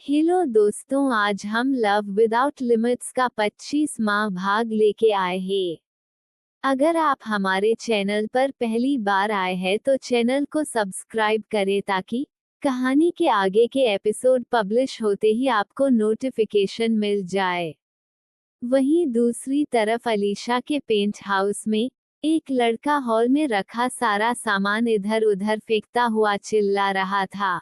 Hello दोस्तों, आज हम लव विदाउट लिमिट्स का 25वां भाग लेके आए हैं। अगर आप हमारे चैनल पर पहली बार आए हैं तो चैनल को सब्सक्राइब करें ताकि कहानी के आगे के एपिसोड पब्लिश होते ही आपको नोटिफिकेशन मिल जाए। वहीं दूसरी तरफ अलीशा के पेंट हाउस में एक लड़का हॉल में रखा सारा सामान इधर उधर फेंकता हुआ चिल्ला रहा था।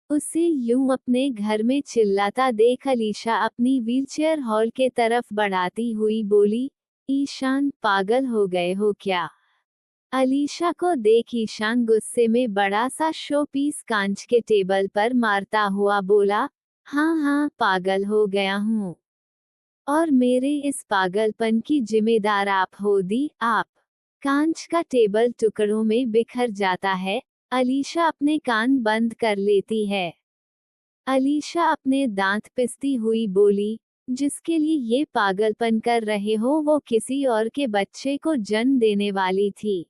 उसे यूं अपने घर में चिल्लाता देख अलीशा अपनी व्हीलचेयर हॉल के तरफ बढ़ाती हुई बोली, ईशान पागल हो गए हो क्या? अलीशा को देख ईशान गुस्से में बड़ा सा शो पीस कांच के टेबल पर मारता हुआ बोला, हाँ हाँ पागल हो गया हूँ। और मेरे इस पागलपन की जिम्मेदार आप हो दी आप। कांच का टेबल टुकड़ों में बिखर जाता है। अलीशा अपने कान बंद कर लेती है। अलीशा अपने दांत पिसती हुई बोली, जिसके लिए ये पागलपन कर रहे हो वो किसी और के बच्चे को जन्म देने वाली थी।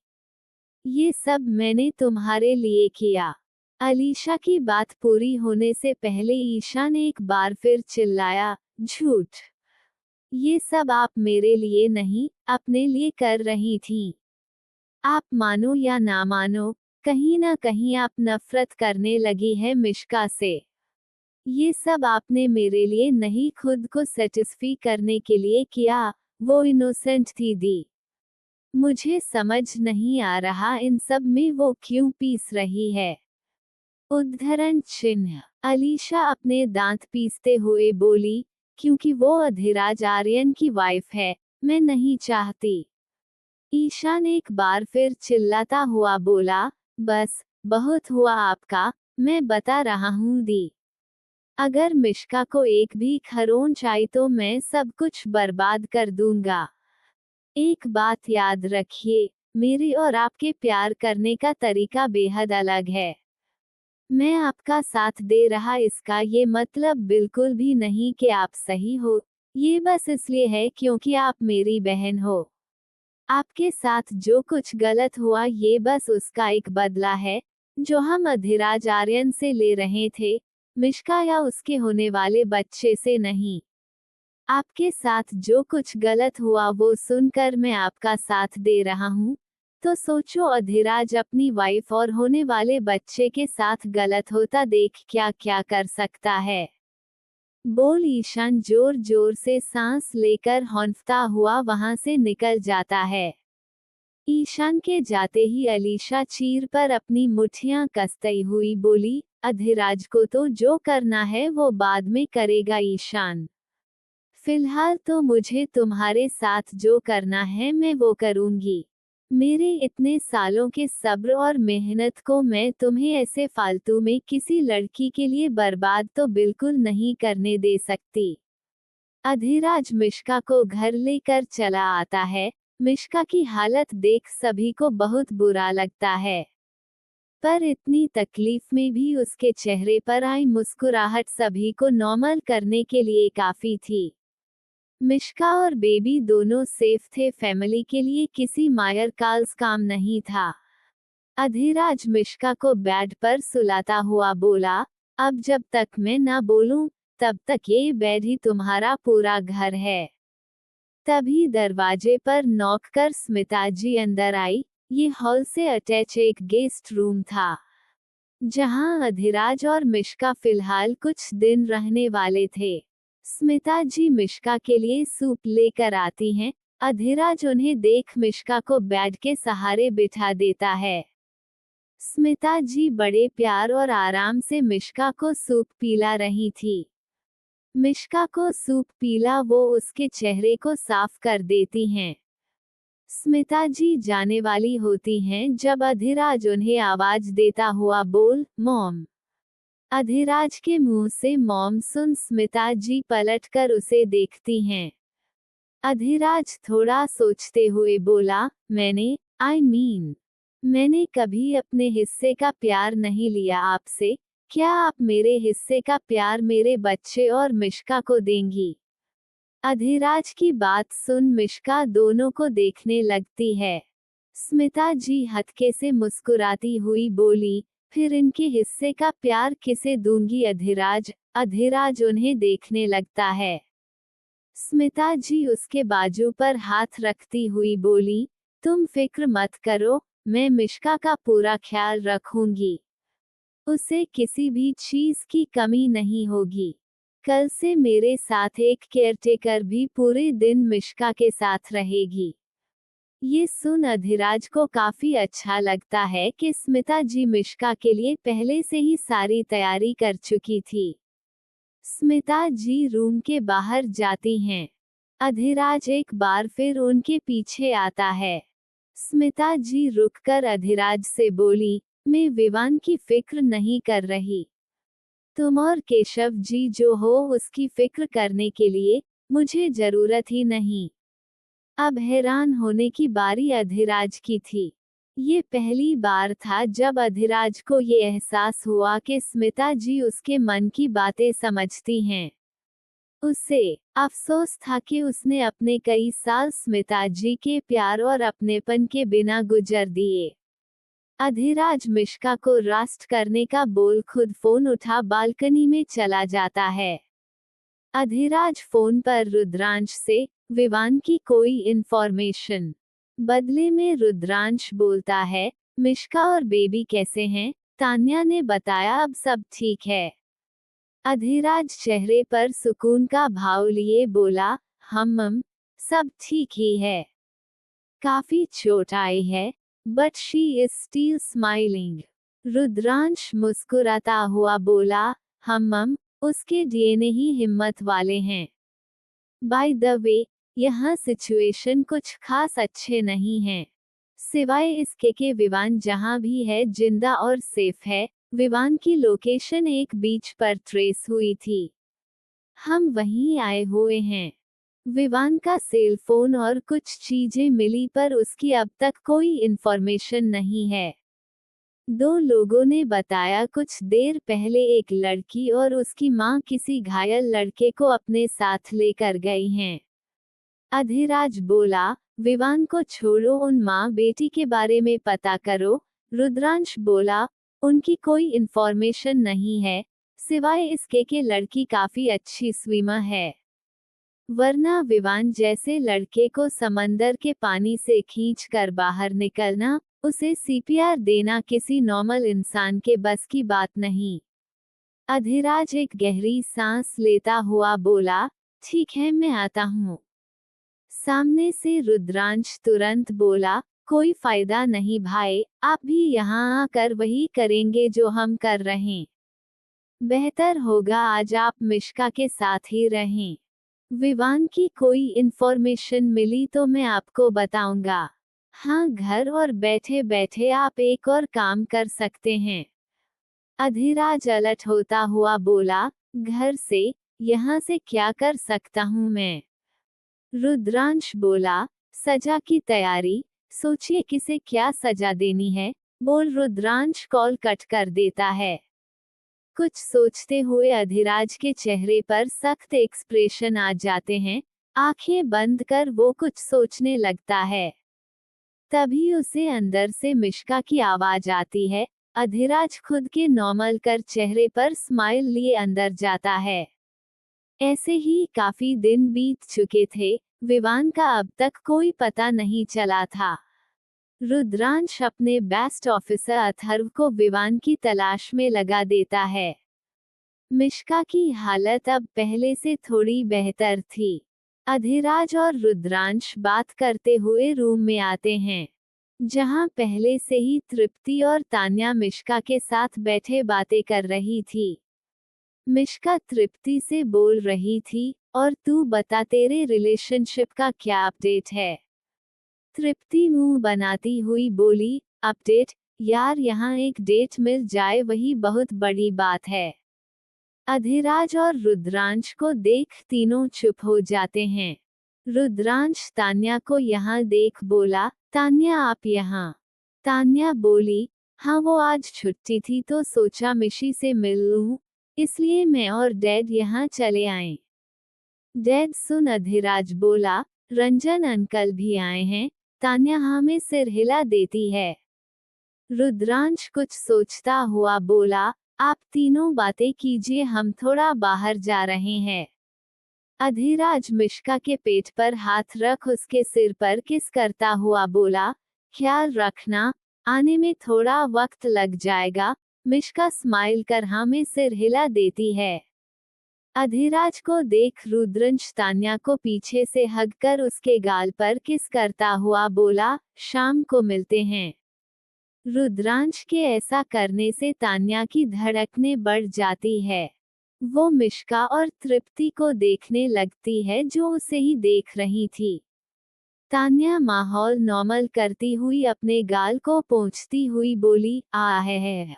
ये सब मैंने तुम्हारे लिए किया। अलीशा की बात पूरी होने से पहले ईशा ने एक बार फिर चिल्लाया, झूठ। ये सब आप मेरे लिए नहीं, अपने लिए कर रही थीं। आप मानो या ना मानो, कहीं ना कहीं आप नफरत करने लगी है मिश्का से। ये सब आपने मेरे लिए नहीं, खुद को सेटिस्फाई करने के लिए किया। वो इनोसेंट थी दी। मुझे समझ नहीं आ रहा इन सब में वो क्यों पीस रही है। उद्धरण चिन्ह। अलीशा अपने दांत पीसते हुए बोली, क्योंकि वो अधिराज आर्यन की वाइफ है, मैं नहीं चाहती। ईशान एक बार फिर चिल्लाता हुआ बोला, बस बहुत हुआ आपका, मैं बता रहा हूँ दी। अगर मिश्का को एक भी खरोंच आई तो मैं सब कुछ बर्बाद कर दूंगा। एक बात याद रखिए, मेरे और आपके प्यार करने का तरीका बेहद अलग है। मैं आपका साथ दे रहा इसका ये मतलब बिल्कुल भी नहीं कि आप सही हो। ये बस इसलिए है क्योंकि आप मेरी बहन हो। आपके साथ जो कुछ गलत हुआ ये बस उसका एक बदला है, जो हम अधिराज आर्यन से ले रहे थे, मिश्का या उसके होने वाले बच्चे से नहीं। आपके साथ जो कुछ गलत हुआ वो सुनकर मैं आपका साथ दे रहा हूँ, तो सोचो अधिराज अपनी वाइफ और होने वाले बच्चे के साथ गलत होता देख क्या क्या कर सकता है। बोल ईशान जोर जोर से सांस लेकर हौंफता हुआ वहां से निकल जाता है। ईशान के जाते ही अलीशा चीर पर अपनी मुट्ठियां कसती हुई बोली, अधिराज को तो जो करना है वो बाद में करेगा ईशान। फिलहाल तो मुझे तुम्हारे साथ जो करना है मैं वो करूंगी। मेरे इतने सालों के सब्र और मेहनत को मैं तुम्हें ऐसे फालतू में किसी लड़की के लिए बर्बाद तो बिल्कुल नहीं करने दे सकती। अधिराज मिश्का को घर लेकर चला आता है। मिश्का की हालत देख सभी को बहुत बुरा लगता है, पर इतनी तकलीफ में भी उसके चेहरे पर आई मुस्कुराहट सभी को नॉर्मल करने के लिए काफी थी। मिश्का और बेबी दोनों सेफ थे, फैमिली के लिए किसी मायर काल्स काम नहीं था। अधिराज मिश्का को बेड पर सुलाता हुआ बोला, अब जब तक मैं ना बोलूं, तब तक ये बेड ही तुम्हारा पूरा घर है। तभी दरवाजे पर नॉक कर स्मिता जी अंदर आई। ये हॉल से अटैच एक गेस्ट रूम था, जहां अधिराज और मिश्का फिलहाल कुछ दिन रहने वाले थे। स्मिता जी मिश्का के लिए सूप लेकर आती हैं। अधिराज उन्हें देख मिश्का को बेड के सहारे बिठा देता है। स्मिता जी बड़े प्यार और आराम से मिश्का को सूप पिला रही थी। मिश्का को सूप पीला वो उसके चेहरे को साफ कर देती हैं। स्मिता जी जाने वाली होती हैं जब अधिराज उन्हें आवाज देता हुआ बोल, मॉम। अधिराज के मुंह से मॉम सुन स्मिता जी पलटकर उसे देखती हैं। अधिराज थोड़ा सोचते हुए बोला, मैंने कभी अपने हिस्से का प्यार नहीं लिया आपसे। क्या आप मेरे हिस्से का प्यार मेरे बच्चे और मिश्का को देंगी? अधिराज की बात सुन मिश्का दोनों को देखने लगती है। स्मिता जी हल्के से मुस्कुराती हुई बोली, फिर इनके हिस्से का प्यार किसे दूंगी अधिराज। अधिराज उन्हें देखने लगता है। स्मिता जी उसके बाजू पर हाथ रखती हुई बोली, तुम फिक्र मत करो, मैं मिष्का का पूरा ख्याल रखूंगी। उसे किसी भी चीज की कमी नहीं होगी। कल से मेरे साथ एक केयरटेकर भी पूरे दिन मिष्का के साथ रहेगी। ये सुन अधिराज को काफी अच्छा लगता है कि स्मिता जी मिष्का के लिए पहले से ही सारी तैयारी कर चुकी थी। स्मिता जी रूम के बाहर जाती हैं। अधिराज एक बार फिर उनके पीछे आता है। स्मिता जी रुककर अधिराज से बोली, मैं विवान की फिक्र नहीं कर रही। तुम और केशव जी जो हो उसकी फिक्र करने के लिए मुझे जरूरत ही नहीं। अब हैरान होने की बारी अधिराज की थी। ये पहली बार था जब अधिराज को ये एहसास हुआ कि स्मिता जी उसके मन की बातें समझती हैं। उसे अफसोस था कि उसने अपने कई साल स्मिता जी के प्यार और अपनेपन के बिना गुजर दिए। अधिराज मिष्का को रास्ट करने का बोल खुद फोन उठा बालकनी में चला जाता है। अधिराज फोन पर रुद्रांश से विवान की कोई इन्फॉर्मेशन। बदले में रुद्रांश बोलता है, मिष्का और बेबी कैसे हैं? तान्या ने बताया अब सब ठीक है। अधिराज चेहरे पर सुकून का भाव लिए बोला, सब ठीक ही है। काफी चोट आई है, but she is still smiling. Rudransh मुस्कुराता हुआ बोला, उसके डीएनए ही हिम्मत वाले हैं। बाय द वे, यहाँ सिचुएशन कुछ खास अच्छे नहीं हैं। सिवाय इसके कि विवान जहाँ भी है जिंदा और सेफ है। विवान की लोकेशन एक बीच पर ट्रेस हुई थी। हम वहीं आए हुए हैं। विवान का सेल फोन और कुछ चीजें मिली पर उसकी अब तक कोई इन्फॉर्मेशन नहीं है। 2 लोगों ने बताया कुछ देर पहले एक लड़की और उसकी मां किसी घायल लड़के को अपने साथ लेकर गई हैं। अधिराज बोला, विवान को छोड़ो, उन मां बेटी के बारे में पता करो। रुद्रांश बोला, उनकी कोई इन्फॉर्मेशन नहीं है, सिवाय इसके कि लड़की काफी अच्छी स्विमर है। वरना विवान जैसे लड़के को समंदर के पानी से खींच कर बाहर निकलना, उसे सीपीआर देना किसी नॉर्मल इंसान के बस की बात नहीं। अधिराज एक गहरी सांस लेता हुआ बोला, ठीक है मैं आता हूँ। सामने से रुद्रांश तुरंत बोला, कोई फायदा नहीं भाई, आप भी यहाँ आकर वही करेंगे जो हम कर रहे। बेहतर होगा आज आप मिष्का के साथ ही रहें। विवान की कोई इन्फॉर्मेशन मिली तो मैं आपको बताऊंगा। हाँ, घर और बैठे बैठे आप एक और काम कर सकते हैं। अधिराज अलर्ट होता हुआ बोला, घर से? यहाँ से क्या कर सकता हूँ मैं? रुद्रांश बोला, सजा की तैयारी। सोचिए किसे क्या सजा देनी है। बोल रुद्रांश कॉल कट कर देता है। कुछ सोचते हुए अधिराज के चेहरे पर सख्त एक्सप्रेशन आ जाते हैं। आंखें बंद कर वो कुछ सोचने लगता है। तभी उसे अंदर से मिष्का की आवाज आती है। अधिराज खुद के नॉर्मल कर चेहरे पर स्माइल लिए अंदर जाता है। ऐसे ही काफी दिन बीत चुके थे। विवान का अब तक कोई पता नहीं चला था। रुद्रांश अपने बेस्ट ऑफिसर अथर्व को विवान की तलाश में लगा देता है। मिष्का की हालत अब पहले से थोड़ी बेहतर थी। अधिराज और रुद्रांश बात करते हुए रूम में आते हैं, जहां पहले से ही तृप्ति और तान्या मिष्का के साथ बैठे बातें कर रही थी। मिष्का तृप्ति से बोल रही थी, और तू बता तेरे रिलेशनशिप का क्या अपडेट है? तृप्ति मुंह बनाती हुई बोली, अपडेट? यार यहाँ एक डेट मिल जाए वही बहुत बड़ी बात है। अधिराज और रुद्रांश को देख तीनों चुप हो जाते हैं। रुद्रांश तान्या को यहाँ देख बोला, तान्या आप यहाँ? तान्या बोली, हाँ वो आज छुट्टी थी तो सोचा मिशी से मिल लूं, इसलिए मैं और डैड यहाँ चले आए। डैड सुन अधिराज बोला, रंजन अंकल भी आए हैं। तान्या हाँ में सिर हिला देती है। रुद्रांश कुछ सोचता हुआ बोला, आप तीनों बातें कीजिए, हम थोड़ा बाहर जा रहे हैं। अधिराज मिश्का के पेट पर हाथ रख उसके सिर पर किस करता हुआ बोला, ख्याल रखना, आने में थोड़ा वक्त लग जाएगा। मिश्का स्माइल कर हाँ में सिर हिला देती है। अधिराज को देख रुद्रांश तान्या को पीछे से हग कर उसके गाल पर किस करता हुआ बोला, शाम को मिलते हैं। रुद्रांश के ऐसा करने से तान्या की धड़कनें बढ़ जाती है। वो मिश्का और तृप्ति को देखने लगती है जो उसे ही देख रही थी। तान्या माहौल नॉर्मल करती हुई अपने गाल को पोंछती हुई बोली, आ है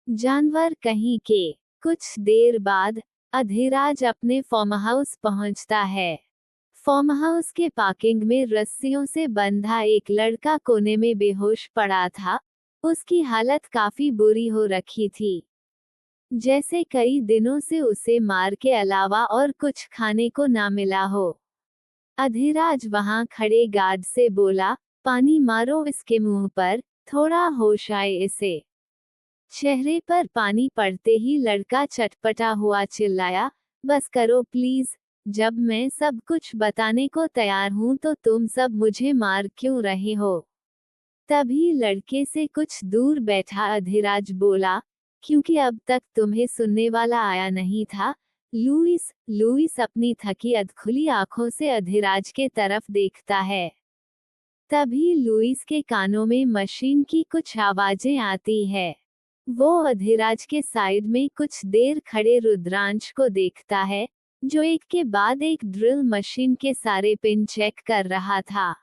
जानवर कहीं के। कुछ देर बाद अधिराज अपने फार्म हाउस पहुंचता है। फार्म हाउस के पार्किंग में रस्सियों से बंधा एक लड़का कोने में बेहोश पड़ा था। उसकी हालत काफी बुरी हो रखी थी, जैसे कई दिनों से उसे मार के अलावा और कुछ खाने को ना मिला हो। अधिराज वहां खड़े गार्ड से बोला, पानी मारो इसके मुंह पर, थोड़ा होश आए इसे। चेहरे पर पानी पड़ते ही लड़का चटपटा हुआ चिल्लाया, बस करो प्लीज, जब मैं सब कुछ बताने को तैयार हूं तो तुम सब मुझे मार क्यों रहे हो। तभी लड़के से कुछ दूर बैठा अधिराज बोला, क्योंकि अब तक तुम्हें सुनने वाला आया नहीं था। लुइस अपनी थकी अधखुली आंखों से अधिराज के तरफ देखता है। तभी लुइस के कानों में मशीन की कुछ आवाजें आती है। वो अधिराज के साइड में कुछ देर खड़े रुद्रांश को देखता है, जो एक के बाद एक ड्रिल मशीन के सारे पिन चेक कर रहा था।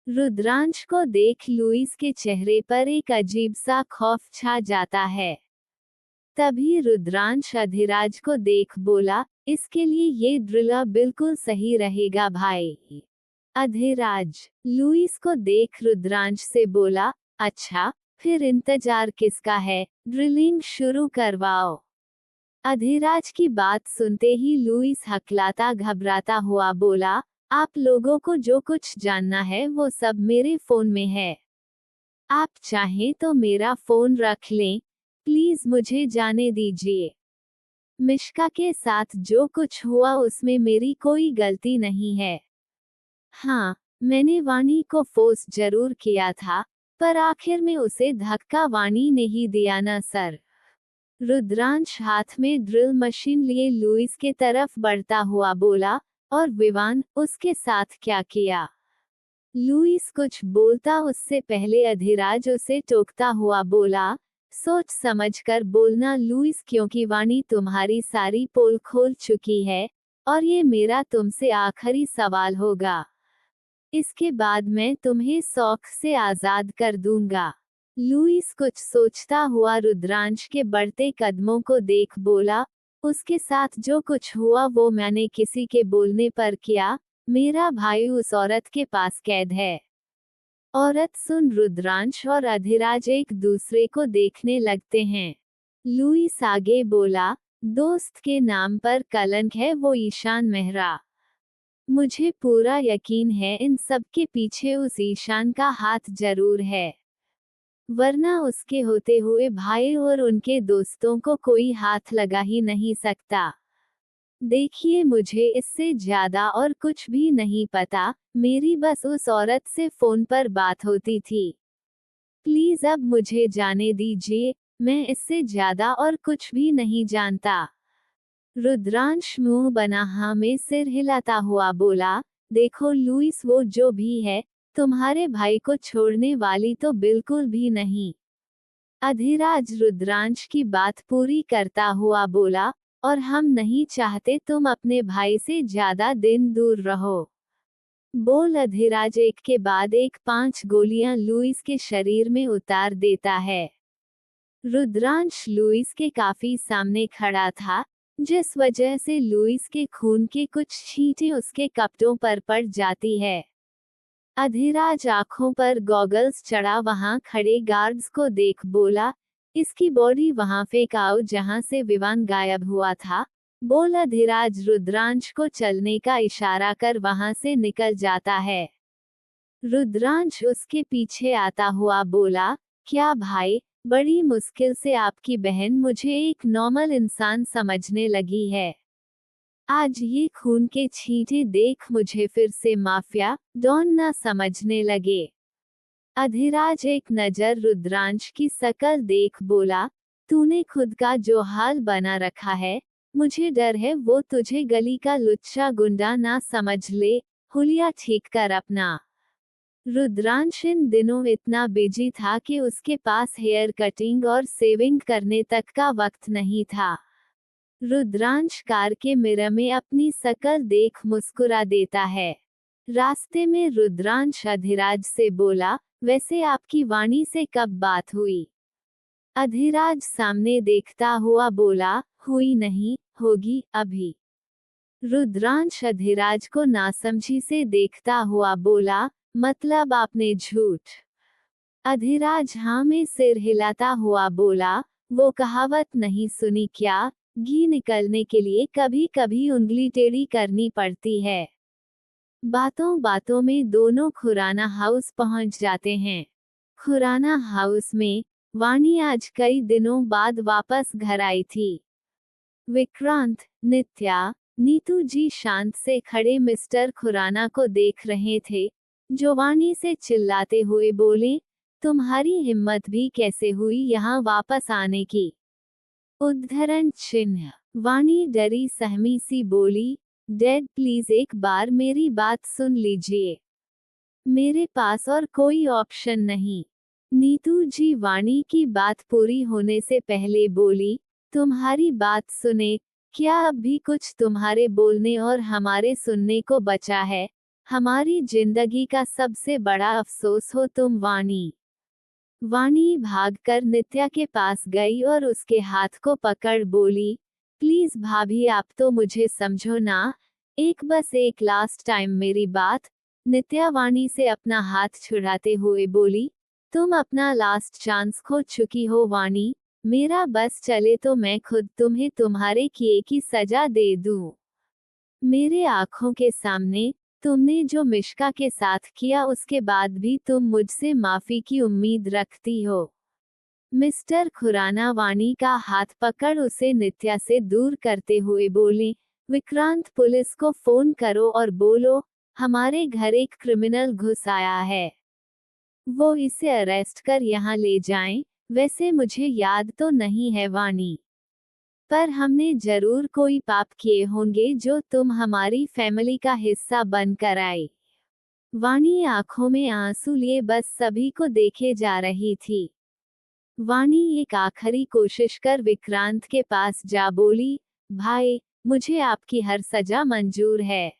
रुद्रांश को देख लुइस के चेहरे पर एक अजीब सा खौफ छा जाता है। तभी रुद्रांश अधिराज को देख बोला, इसके लिए ये ड्रिल बिल्कुल सही रहेगा भाई। अधिराज लुइस को देख रुद्रांश से बोला, अच्छा, फिर इंतजार किसका है, ड्रिलिंग शुरू करवाओ। अधिराज की बात सुनते ही लुइस हकलाता घबराता हुआ बोला, आप लोगों को जो कुछ जानना है वो सब मेरे फोन में है। आप चाहें तो मेरा फोन रख लें, प्लीज मुझे जाने दीजिए। मिश्का के साथ जो कुछ हुआ उसमें मेरी कोई गलती नहीं है। हाँ, मैंने वाणी को फोर्स जरूर किया था, पर आखिर में उसे धक्का वाणी ने ही दिया ना सर। रुद्रांश हाथ में ड्रिल मशीन लिए लुइस के तरफ बढ़ता हुआ बोला, और विवान, उसके साथ क्या किया। लुइस कुछ बोलता उससे पहले अधिराज उसे टोकता हुआ बोला, सोच समझकर बोलना लुइस, क्योंकि वाणी तुम्हारी सारी पोल खोल चुकी है, और ये मेरा तुमसे आखिरी सवाल होगा। इसके बाद मैं तुम्हें शौक से आजाद कर दूंगा। लुइस कुछ सोचता हुआ रुद्रांश के बढ़ते कदमों को देख बोला, उसके साथ जो कुछ हुआ वो मैंने किसी के बोलने पर किया। मेरा भाई उस औरत के पास कैद है। औरत सुन रुद्रांश और अधिराज एक दूसरे को देखने लगते हैं। लुइस आगे बोला, दोस्त के नाम पर कलंक है वो ईशान मेहरा। मुझे पूरा यकीन है इन सब के पीछे उस ईशान का हाथ जरूर है, वरना उसके होते हुए भाई और उनके दोस्तों को कोई हाथ लगा ही नहीं सकता। देखिए, मुझे इससे ज्यादा और कुछ भी नहीं पता, मेरी बस उस औरत से फोन पर बात होती थी। प्लीज अब मुझे जाने दीजिए, मैं इससे ज्यादा और कुछ भी नहीं जानता। रुद्रांश मुंह बना हाँ में सिर हिलाता हुआ बोला, देखो लुइस, वो जो भी है, तुम्हारे भाई को छोड़ने वाली तो बिल्कुल भी नहीं। अधिराज रुद्रांश की बात पूरी करता हुआ बोला, और हम नहीं चाहते तुम अपने भाई से ज्यादा दिन दूर रहो। बोल अधिराज एक के बाद एक 5 गोलियां लुइस के शरीर में उतार देता है। रुद्रांश लुइस के काफी सामने खड़ा था, जिस वजह से लुइस के खून की कुछ छींटें उसके कपड़ों पर पड़ जाती है। अधिराज आंखों पर गॉगल्स चढ़ा वहां खड़े गार्ड्स को देख बोला, इसकी बॉडी वहां फेंकाओ जहां से विवान गायब हुआ था। बोल अधिराज रुद्रांश को चलने का इशारा कर वहां से निकल जाता है। रुद्रांश उसके पीछे आता हुआ बोला, क्या भाई, बड़ी मुश्किल से आपकी बहन मुझे एक नॉर्मल इंसान समझने लगी है। आज ये खून के छींटे देख मुझे फिर से माफिया डॉन ना समझने लगे। अधिराज एक नजर रुद्रांश की शकल देख बोला, तूने खुद का जो हाल बना रखा है, मुझे डर है वो तुझे गली का लुच्चा गुंडा ना समझ ले। हुलिया ठीक कर अपना। रुद्रांश इन दिनों इतना बिजी था कि उसके पास हेयर कटिंग और सेविंग करने तक का वक्त नहीं था। रुद्रांश कार के मिरर में अपनी शकल देख मुस्कुरा देता है। रास्ते में रुद्रांश अधिराज से बोला, वैसे आपकी वाणी से कब बात हुई? अधिराज सामने देखता हुआ बोला, हुई नहीं, होगी अभी। रुद्रांश अधिराज को नासमझी से देखता हुआ बोला, मतलब आपने झूठ? अधिराज हाँ में सिर हिलाता हुआ बोला, वो कहावत नहीं सुनी क्या, घी निकलने के लिए कभी कभी उंगली टेढ़ी करनी पड़ती है। बातों बातों में दोनों खुराना हाउस पहुंच जाते हैं। खुराना हाउस में वाणी आज कई दिनों बाद वापस घर आई थी। विक्रांत, नित्या, नीतू जी शांत से खड़े मिस्टर खुराना को देख रहे थे, जो वाणी से चिल्लाते हुए बोले, तुम्हारी हिम्मत भी कैसे हुई यहाँ वापस आने की? उद्धरण चिन्ह। वाणी डरी सहमी सी बोली, डैड प्लीज एक बार मेरी बात सुन लीजिए। मेरे पास और कोई ऑप्शन नहीं। नीतू जी वाणी की बात पूरी होने से पहले बोली, तुम्हारी बात सुने, क्या अब भी कुछ तुम्हारे बोलने और हमारे सुनने को बचा है? हमारी जिंदगी का सबसे बड़ा अफसोस हो तुम वाणी। वाणी भागकर नित्या के पास गई और उसके हाथ को पकड़ बोली, प्लीज भाभी आप तो मुझे समझो ना, बस एक लास्ट टाइम मेरी बात। नित्या वाणी से अपना हाथ छुड़ाते हुए बोली, तुम अपना लास्ट चांस खो चुकी हो वाणी, मेरा बस चले तो मैं खुद तुम्हें तुम्हारे किए की सजा दे दूं। मेरे आंखों के सामने तुमने जो मिश्का के साथ किया उसके बाद भी तुम मुझसे माफी की उम्मीद रखती हो। मिस्टर खुराना वाणी का हाथ पकड़ उसे नित्या से दूर करते हुए बोले, विक्रांत पुलिस को फोन करो और बोलो, हमारे घर एक क्रिमिनल घुस आया है। वो इसे अरेस्ट कर यहाँ ले जाएं। वैसे मुझे याद तो नहीं है वाणी, पर हमने जरूर कोई पाप किए होंगे जो तुम हमारी फैमिली का हिस्सा बनकर आई। वाणी आंखों में आंसू लिए बस सभी को देखे जा रही थी। वाणी एक आखिरी कोशिश कर विक्रांत के पास जा बोली, भाई, मुझे आपकी हर सजा मंजूर है।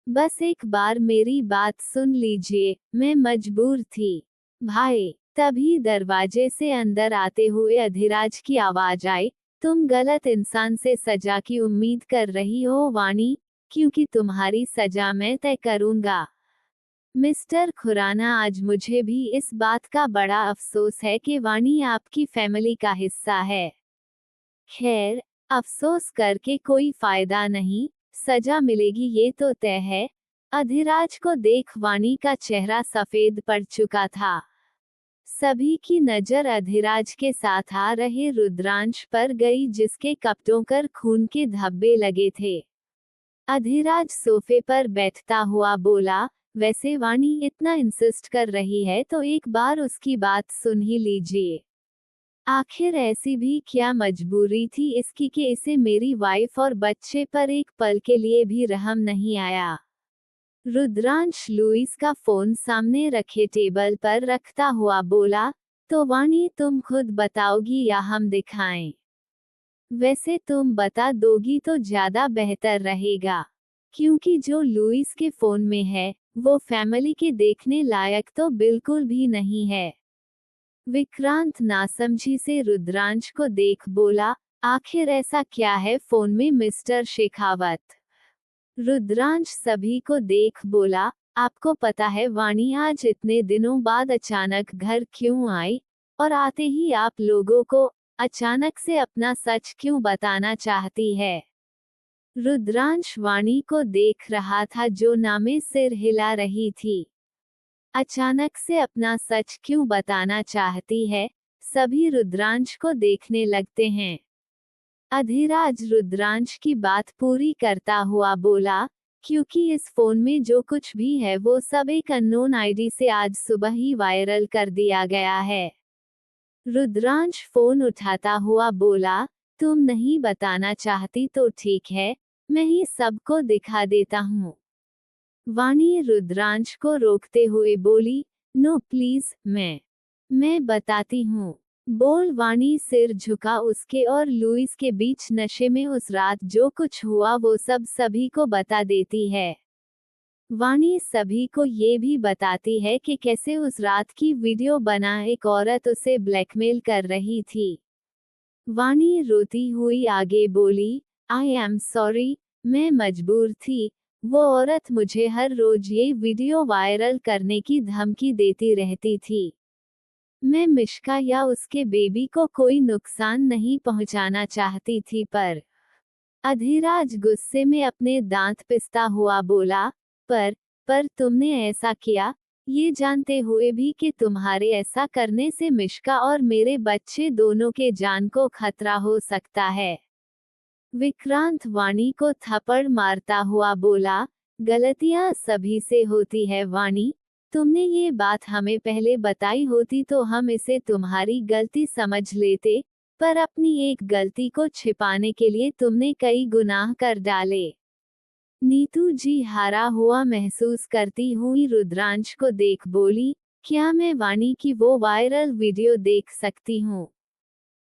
बस एक बार मेरी बात सुन लीजिए, मैं मजबूर थी। भाई, तभी दरवाजे से अंदर आते हुए अधिराज की आवाज आई, तुम गलत इंसान से सजा की उम्मीद कर रही हो वाणी, क्योंकि तुम्हारी सजा मैं तय करूंगा। मिस्टर खुराना आज मुझे भी इस बात का बड़ा अफसोस है कि वाणी आपकी फैमिली का हिस्सा है। खैर, अफसोस करके कोई फायदा नहीं, सजा मिलेगी ये तो तय है। अधिराज को देख वाणी का चेहरा सफेद पड़ चुका था। सभी की नजर अधिराज के साथ आ रहे रुद्रांश पर गई जिसके कपड़ों पर खून के धब्बे लगे थे। अधिराज सोफे पर बैठता हुआ बोला, वैसे वाणी इतना इंसिस्ट कर रही है तो एक बार उसकी बात सुन ही लीजिए। आखिर ऐसी भी क्या मजबूरी थी इसकी कि इसे मेरी वाइफ और बच्चे पर एक पल के लिए भी रहम नहीं आया। रुद्रांश लुइस का फोन सामने रखे टेबल पर रखता हुआ बोला, तो वाणी तुम खुद बताओगी या हम दिखाएं? वैसे तुम बता दोगी तो ज्यादा बेहतर रहेगा, क्योंकि जो लुइस के फोन में है वो फैमिली के देखने लायक तो बिल्कुल भी नहीं है। विक्रांत नासमझी से रुद्रांश को देख बोला, आखिर ऐसा क्या है फोन में मिस्टर शेखावत? रुद्रांश सभी को देख बोला, आपको पता है वाणी आज इतने दिनों बाद अचानक घर क्यों आई, और आते ही आप लोगों को अचानक से अपना सच क्यों बताना चाहती है? रुद्रांश वाणी को देख रहा था जो नामे सिर हिला रही थी। अचानक से अपना सच क्यों बताना चाहती है? सभी रुद्रांश को देखने लगते हैं। अधिराज रुद्रांश की बात पूरी करता हुआ बोला, क्योंकि इस फोन में जो कुछ भी है वो सब एक अननोन आईडी से आज सुबह ही वायरल कर दिया गया है। रुद्रांश फोन उठाता हुआ बोला, तुम नहीं बताना चाहती तो ठीक है, मैं ही सबको दिखा देता हूँ। वाणी रुद्रांश को रोकते हुए बोली, नो प्लीज, मैं बताती हूँ। बोल वाणी सिर झुका उसके और लुइस के बीच नशे में उस रात जो कुछ हुआ वो सब सभी को बता देती है। वाणी सभी को ये भी बताती है कि कैसे उस रात की वीडियो बना एक औरत उसे ब्लैकमेल कर रही थी। वाणी रोती हुई आगे बोली, आई एम सॉरी, मैं मजबूर थी। वो औरत मुझे हर रोज ये वीडियो वायरल करने की धमकी देती रहती थी। मैं मिश्का या उसके बेबी को कोई नुकसान नहीं पहुंचाना चाहती थी, पर अधिराज गुस्से में अपने दांत पिसता हुआ बोला, पर तुमने ऐसा किया, ये जानते हुए भी कि तुम्हारे ऐसा करने से मिश्का और मेरे बच्चे दोनों के जान को खतरा हो सकता है। विक्रांत वाणी को थप्पड़ मारता हुआ बोला, गलतियां सभी से होती है वाणी, तुमने ये बात हमें पहले बताई होती तो हम इसे तुम्हारी गलती समझ लेते, पर अपनी एक गलती को छिपाने के लिए तुमने कई गुनाह कर डाले। नीतू जी हारा हुआ महसूस करती हुई रुद्रांश को देख बोली, क्या मैं वाणी की वो वायरल वीडियो देख सकती हूँ?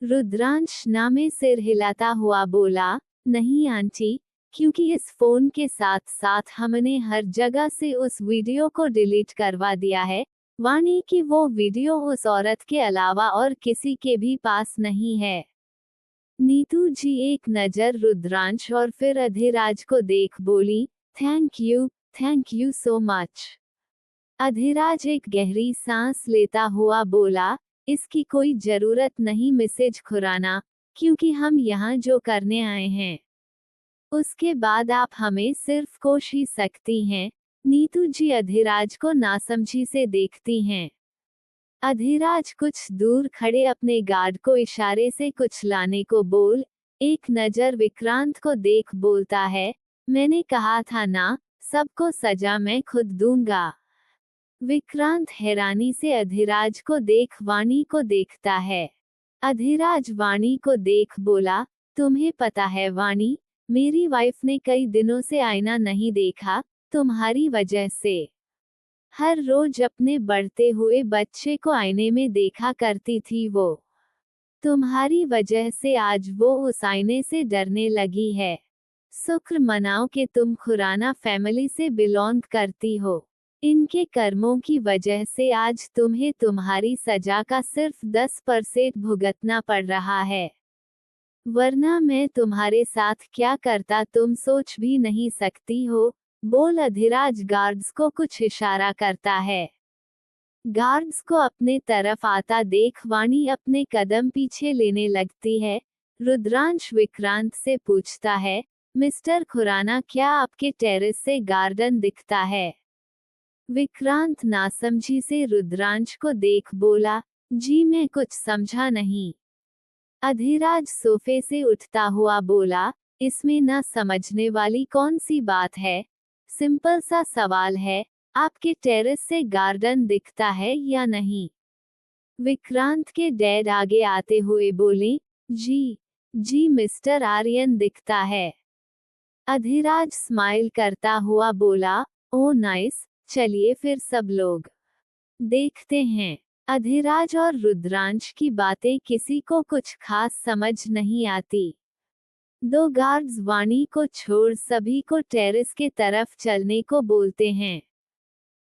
रुद्रांश ना में सिर हिलाता हुआ बोला, नहीं आंटी, क्योंकि इस फोन के साथ साथ हमने हर जगह से उस वीडियो को डिलीट करवा दिया है। वाणी की वो वीडियो उस औरत के अलावा और किसी के भी पास नहीं है। नीतू जी एक नजर रुद्रांश और फिर अधिराज को देख बोली, thank you so much. Adhiraj एक गहरी सांस लेता हुआ बोला, इसकी कोई जरूरत नहीं मिसेज खुराना, क्योंकि हम यहाँ जो करने आए हैं उसके बाद आप हमें सिर्फ कोश ही सकती हैं। नीतू जी अधिराज को नासमझी से देखती हैं। अधिराज कुछ दूर खड़े अपने गार्ड को इशारे से कुछ लाने को बोल, एक नजर विक्रांत को देख बोलता है, मैंने कहा था ना, सबको सजा मैं खुद दूंगा। विक्रांत हैरानी से अधिराज को देख वाणी को देखता है। अधिराज वाणी को देख बोला, तुम्हें पता है वाणी, मेरी वाइफ ने कई दिनों से आईना नहीं देखा, तुम्हारी वजह से। हर रोज अपने बढ़ते हुए बच्चे को आईने में देखा करती थी वो। तुम्हारी वजह से आज वो उस आईने से डरने लगी है। शुक्र मनाओ कि तुम खुराना फैमिली से बिलोंग करती हो। इनके कर्मों की वजह से आज तुम्हें तुम्हारी सजा का सिर्फ 10% भुगतना पड़ रहा है, वरना मैं तुम्हारे साथ क्या करता तुम सोच भी नहीं सकती हो। बोल अधिराज गार्ड्स को कुछ इशारा करता है। गार्ड्स को अपने तरफ आता देख वाणी अपने कदम पीछे लेने लगती है। रुद्रांश विक्रांत से पूछता है, मिस्टर खुराना क्या आपके टेरेस से गार्डन दिखता है? विक्रांत नासमझी से रुद्रांश को देख बोला, जी मैं कुछ समझा नहीं। अधिराज सोफे से उठता हुआ बोला, इसमें ना समझने वाली कौन सी बात है, सिंपल सा सवाल है, आपके टेरेस से गार्डन दिखता है या नहीं? विक्रांत के डैड आगे आते हुए बोले, जी मिस्टर आर्यन दिखता है। अधिराज स्माइल करता हुआ बोला, ओ नाइस, चलिए फिर सब लोग देखते हैं। अधिराज और रुद्रांश की बातें किसी को कुछ खास समझ नहीं आती। दो गार्ड्स वाणी को छोड़ सभी को टेरेस के तरफ चलने को बोलते हैं।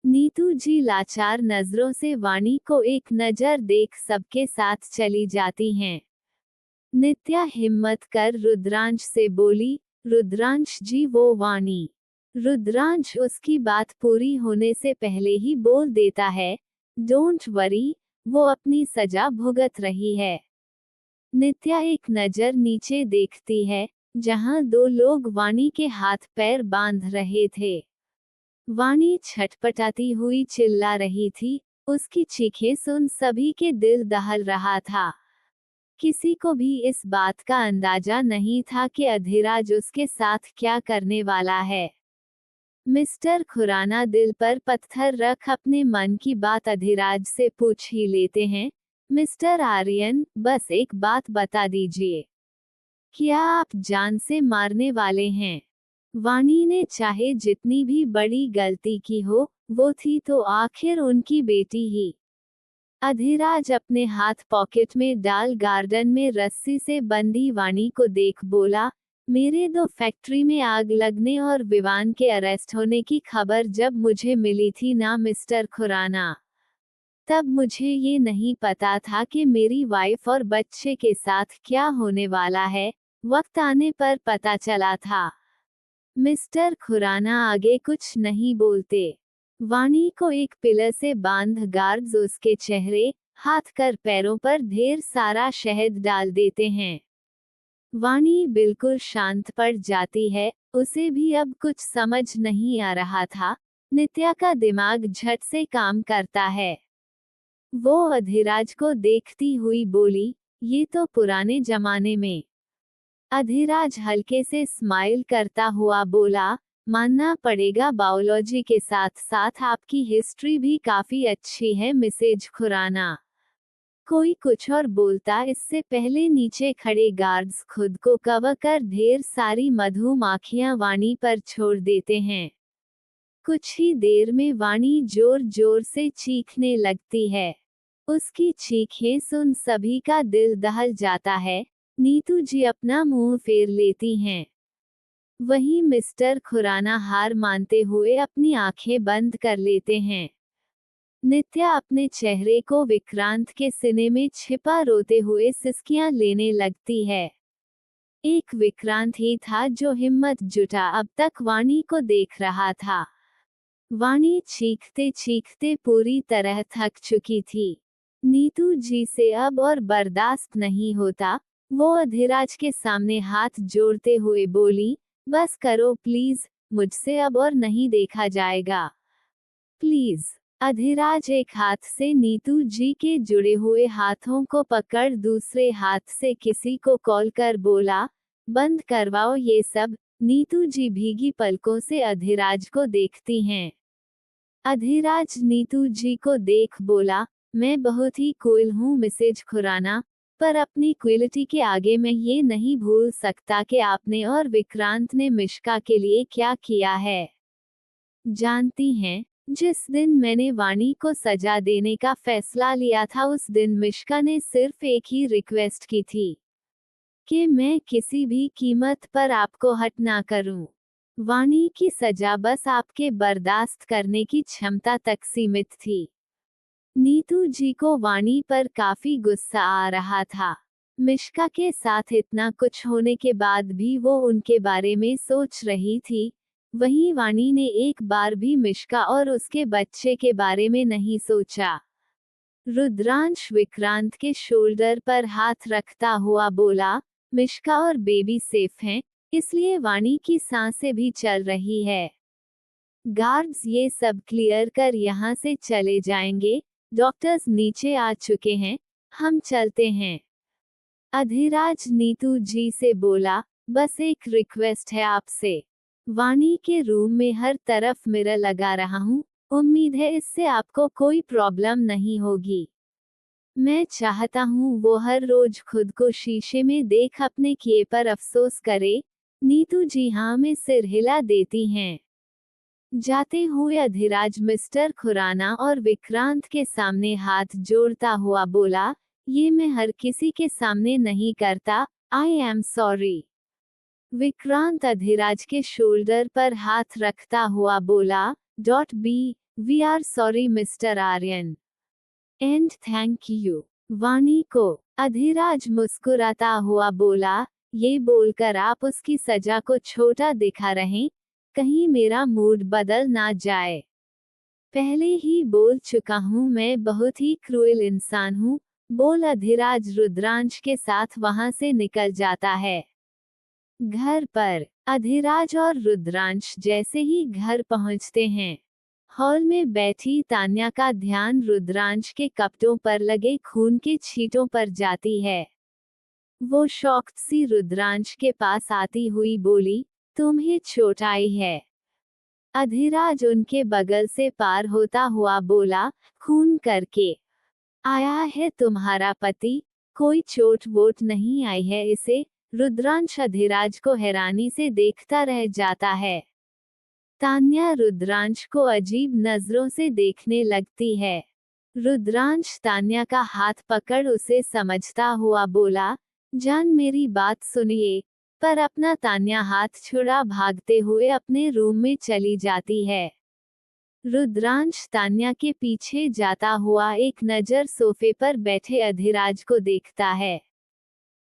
नीतू जी लाचार नजरों से वाणी को एक नजर देख सबके साथ चली जाती हैं। नित्या हिम्मत कर रुद्रांश से बोली, रुद्रांश जी वो वाणी। रुद्रांश उसकी बात पूरी होने से पहले ही बोल देता है, डोंट वरी, वो अपनी सजा भुगत रही है। नित्या एक नजर नीचे देखती है, जहां दो लोग वाणी के हाथ पैर बांध रहे थे। वाणी छटपटाती हुई चिल्ला रही थी, उसकी चीखें सुन सभी के दिल दहल रहा था। किसी को भी इस बात का अंदाजा नहीं था कि अधिराज उसके साथ क्या करने वाला है। मिस्टर खुराना दिल पर पत्थर रख अपने मन की बात अधिराज से पूछ ही लेते हैं। मिस्टर आर्यन, बस एक बात बता दीजिए, क्या आप जान से मारने वाले हैं? वाणी ने चाहे जितनी भी बड़ी गलती की हो, वो थी तो आखिर उनकी बेटी ही। अधिराज अपने हाथ पॉकेट में डाल गार्डन में रस्सी से बंधी वाणी को देख बोला, मेरे 2 फैक्ट्री में आग लगने और विवान के अरेस्ट होने की खबर जब मुझे मिली थी ना मिस्टर खुराना, तब मुझे ये नहीं पता था कि मेरी वाइफ और बच्चे के साथ क्या होने वाला है। वक्त आने पर पता चला था। मिस्टर खुराना आगे कुछ नहीं बोलते। वाणी को एक पिलर से बांध गार्ड्स उसके चेहरे, हाथ कर पैरों पर ढेर सारा शहद डाल देते हैं। वाणी बिल्कुल शांत पड़ जाती है, उसे भी अब कुछ समझ नहीं आ रहा था। नित्या का दिमाग झट से काम करता है। वो अधिराज को देखती हुई बोली, ये तो पुराने जमाने में। अधिराज हल्के से स्माइल करता हुआ बोला, मानना पड़ेगा बायोलॉजी के साथ साथ आपकी हिस्ट्री भी काफी अच्छी है मिसेज खुराना। कोई कुछ और बोलता इससे पहले नीचे खड़े गार्ड्स खुद को कवर कर ढेर सारी मधुमाखियां वाणी पर छोड़ देते हैं। कुछ ही देर में वाणी जोर जोर से चीखने लगती है। उसकी चीखें सुन सभी का दिल दहल जाता है। नीतू जी अपना मुंह फेर लेती हैं। वहीं मिस्टर खुराना हार मानते हुए अपनी आंखें बंद कर लेते हैं। नित्या अपने चेहरे को विक्रांत के सीने में छिपा रोते हुए सिसकियां लेने लगती है। एक विक्रांत ही था जो हिम्मत जुटा अब तक वाणी को देख रहा था। वाणी चीखते चीखते पूरी तरह थक चुकी थी। नीतू जी से अब और बर्दाश्त नहीं होता। वो अधिराज के सामने हाथ जोड़ते हुए बोली, बस करो प्लीज, मुझसे अब और नहीं देखा जाएगा। प्लीज। अधिराज एक हाथ से नीतू जी के जुड़े हुए हाथों को पकड़ दूसरे हाथ से किसी को कॉल कर बोला, बंद करवाओ ये सब। नीतू जी भीगी पलकों से अधिराज को देखती हैं। अधिराज नीतू जी को देख बोला, मैं बहुत ही कूल हूँ मिसेज खुराना, पर अपनी क्विलिटी के आगे मैं ये नहीं भूल सकता कि आपने और विक्रांत ने मिश्का के लिए क्या किया है। जानती हैं, जिस दिन मैंने वाणी को सजा देने का फैसला लिया था उस दिन मिश्का ने सिर्फ एक ही रिक्वेस्ट की थी, कि मैं किसी भी कीमत पर आपको हट ना करूं। वाणी की सजा बस आपके बर्दाश्त करने की क्षमता तक सीमित थी। नीतू जी को वाणी पर काफी गुस्सा आ रहा था। मिश्का के साथ इतना कुछ होने के बाद भी वो उनके बारे में सोच रही थी। वहीं वाणी ने एक बार भी मिश्का और उसके बच्चे के बारे में नहीं सोचा। रुद्रांश विक्रांत के शोल्डर पर हाथ रखता हुआ बोला, मिश्का और बेबी सेफ हैं, इसलिए वाणी की सांसें भी चल रही है। गार्ड्स ये सब क्लियर कर यहाँ से चले जाएंगे। डॉक्टर्स नीचे आ चुके हैं, हम चलते हैं। अधिराज नीतू जी से बोला, बस एक रिक्वेस्ट है आपसे। वाणी के रूम में हर तरफ मिरर लगा रहा हूँ, उम्मीद है इससे आपको कोई प्रॉब्लम नहीं होगी। मैं चाहता हूँ वो हर रोज खुद को शीशे में देख अपने किए पर अफसोस करे। नीतू जी हाँ में सिर हिला देती हैं। जाते हुए अधिराज मिस्टर खुराना और विक्रांत के सामने हाथ जोड़ता हुआ बोला, ये मैं हर किसी के सामने नहीं करता, I am sorry. Vikrant Adhiraj के शोल्डर पर हाथ रखता हुआ बोला, we are sorry mister Aryan. And thank you. Vani को अधिराज मुस्कुराता हुआ बोला, ये बोलकर आप उसकी सजा को छोटा दिखा रहे, कहीं मेरा मूड बदल ना जाए। पहले ही बोल चुका हूँ मैं बहुत ही क्रूएल इंसान हूँ, बोल अधिराज रुद्रांश के साथ वहां से निकल जाता है। घर पर अधिराज और रुद्रांश जैसे ही घर पहुंचते हैं, हॉल में बैठी तान्या का ध्यान रुद्रांश के कपड़ों पर लगे खून के छींटों पर जाती है। वो शॉक्ड सी रुद्रांश के पास आती हुई बोली, तुम्हें चोट आई है? अधिराज उनके बगल से पार होता हुआ बोला, खून करके आया है तुम्हारा पति, कोई चोट वोट नहीं आई है इसे। रुद्रांश अधिराज को हैरानी से देखता रह जाता है। तान्या रुद्रांश को अजीब नजरों से देखने लगती है। रुद्रांश तान्या का हाथ पकड़ उसे समझता हुआ बोला, जान मेरी बात सुनिए, पर अपना तान्या हाथ छुड़ा भागते हुए अपने रूम में चली जाती है। रुद्रांश तान्या के पीछे जाता हुआ एक नजर सोफे पर बैठे अधिराज को देखता है,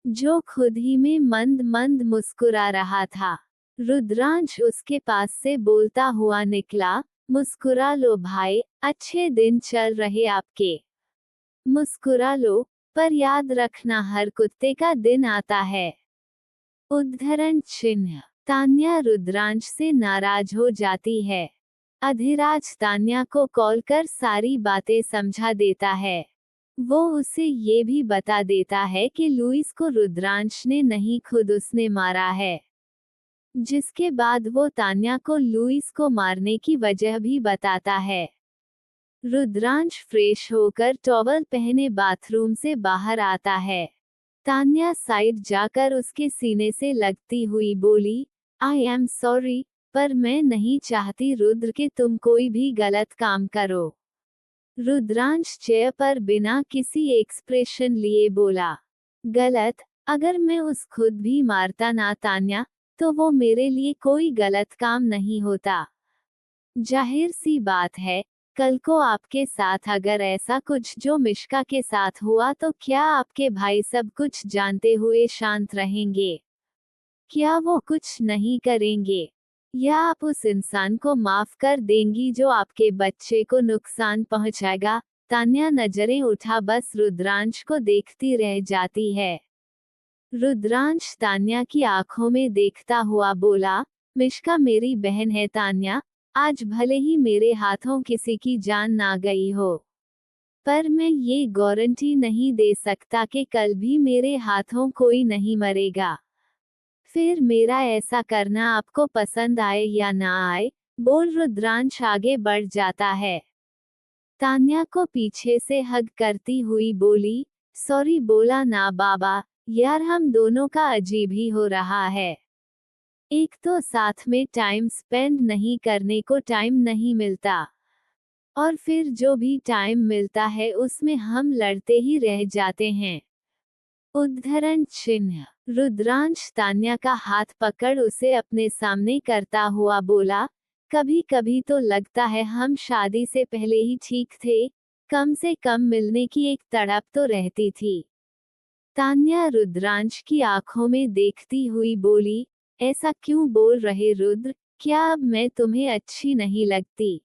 जो खुद ही में मंद मंद मुस्कुरा रहा था। रुद्रांश उसके पास से बोलता हुआ निकला, मुस्कुरा लो भाई, अच्छे दिन चल रहे आपके, मुस्कुरा लो, पर याद रखना हर कुत्ते का दिन आता है। उद्धरण चिन्ह। तान्या रुद्रांश से नाराज हो जाती है। अधिराज तान्या को कॉल कर सारी बातें समझा देता है। वो उसे ये भी बता देता है कि लुइस को रुद्रांश ने नहीं खुद उसने मारा है, जिसके बाद वो तान्या को लुइस को मारने की वजह भी बताता है। रुद्रांश फ्रेश होकर टॉवल पहने बाथरूम से बाहर आता है। तान्या साइड जाकर उसके सीने से लगती हुई बोली, आई एम सॉरी, पर मैं नहीं चाहती रुद्र कि तुम कोई भी गलत काम करो। रुद्रांश चेयर पर बिना किसी एक्सप्रेशन लिए बोला, गलत? अगर मैं उस खुद भी मारता ना तान्या, तो वो मेरे लिए कोई गलत काम नहीं होता। जाहिर सी बात है, कल को आपके साथ अगर ऐसा कुछ जो मिश्का के साथ हुआ तो क्या आपके भाई सब कुछ जानते हुए शांत रहेंगे? क्या वो कुछ नहीं करेंगे? या आप उस इंसान को माफ कर देंगी जो आपके बच्चे को नुकसान पहुंचाएगा? तान्या नजरें उठा बस रुद्रांश को देखती रह जाती है। रुद्रांश तान्या की आंखों में देखता हुआ बोला, मिश्का मेरी बहन है तान्या, आज भले ही मेरे हाथों किसी की जान ना गई हो, पर मैं ये गारंटी नहीं दे सकता कि कल भी मेरे हाथों कोई नहीं मरेगा। फिर मेरा ऐसा करना आपको पसंद आए या ना आए, बोल रुद्रांश आगे बढ़ जाता है। तान्या को पीछे से हग करती हुई बोली, सॉरी बोला ना बाबा, यार हम दोनों का अजीब ही हो रहा है। एक तो साथ में टाइम स्पेंड नहीं करने को टाइम नहीं मिलता, और फिर जो भी टाइम मिलता है उसमें हम लड़ते ही रह जाते हैं। उद्धरण चिन्ह। रुद्रांश तान्या का हाथ पकड़ उसे अपने सामने करता हुआ बोला, कभी कभी तो लगता है हम शादी से पहले ही ठीक थे, कम से कम मिलने की एक तड़प तो रहती थी। तान्या रुद्रांश की आंखों में देखती हुई बोली, ऐसा क्यों बोल रहे रुद्र, क्या अब मैं तुम्हें अच्छी नहीं लगती?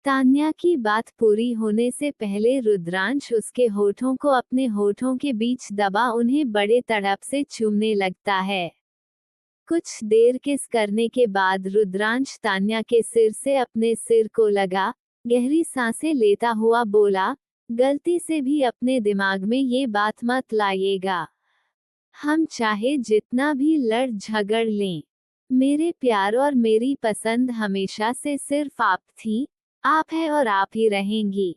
तान्या की बात पूरी होने से पहले रुद्रांश उसके होठों को अपने होठों के बीच दबा उन्हें बड़े तड़प से चूमने लगता है। कुछ देर किस करने के बाद रुद्रांश तान्या के सिर से अपने सिर को लगा, गहरी सांसें लेता हुआ बोला, गलती से भी अपने दिमाग में ये बात मत लाइएगा। हम चाहे जितना भी लड़ झगड़ लें, मेरे प्यार और मेरी पसंद हमेशा से सिर्फ आप थी, आप है और आप ही रहेंगी।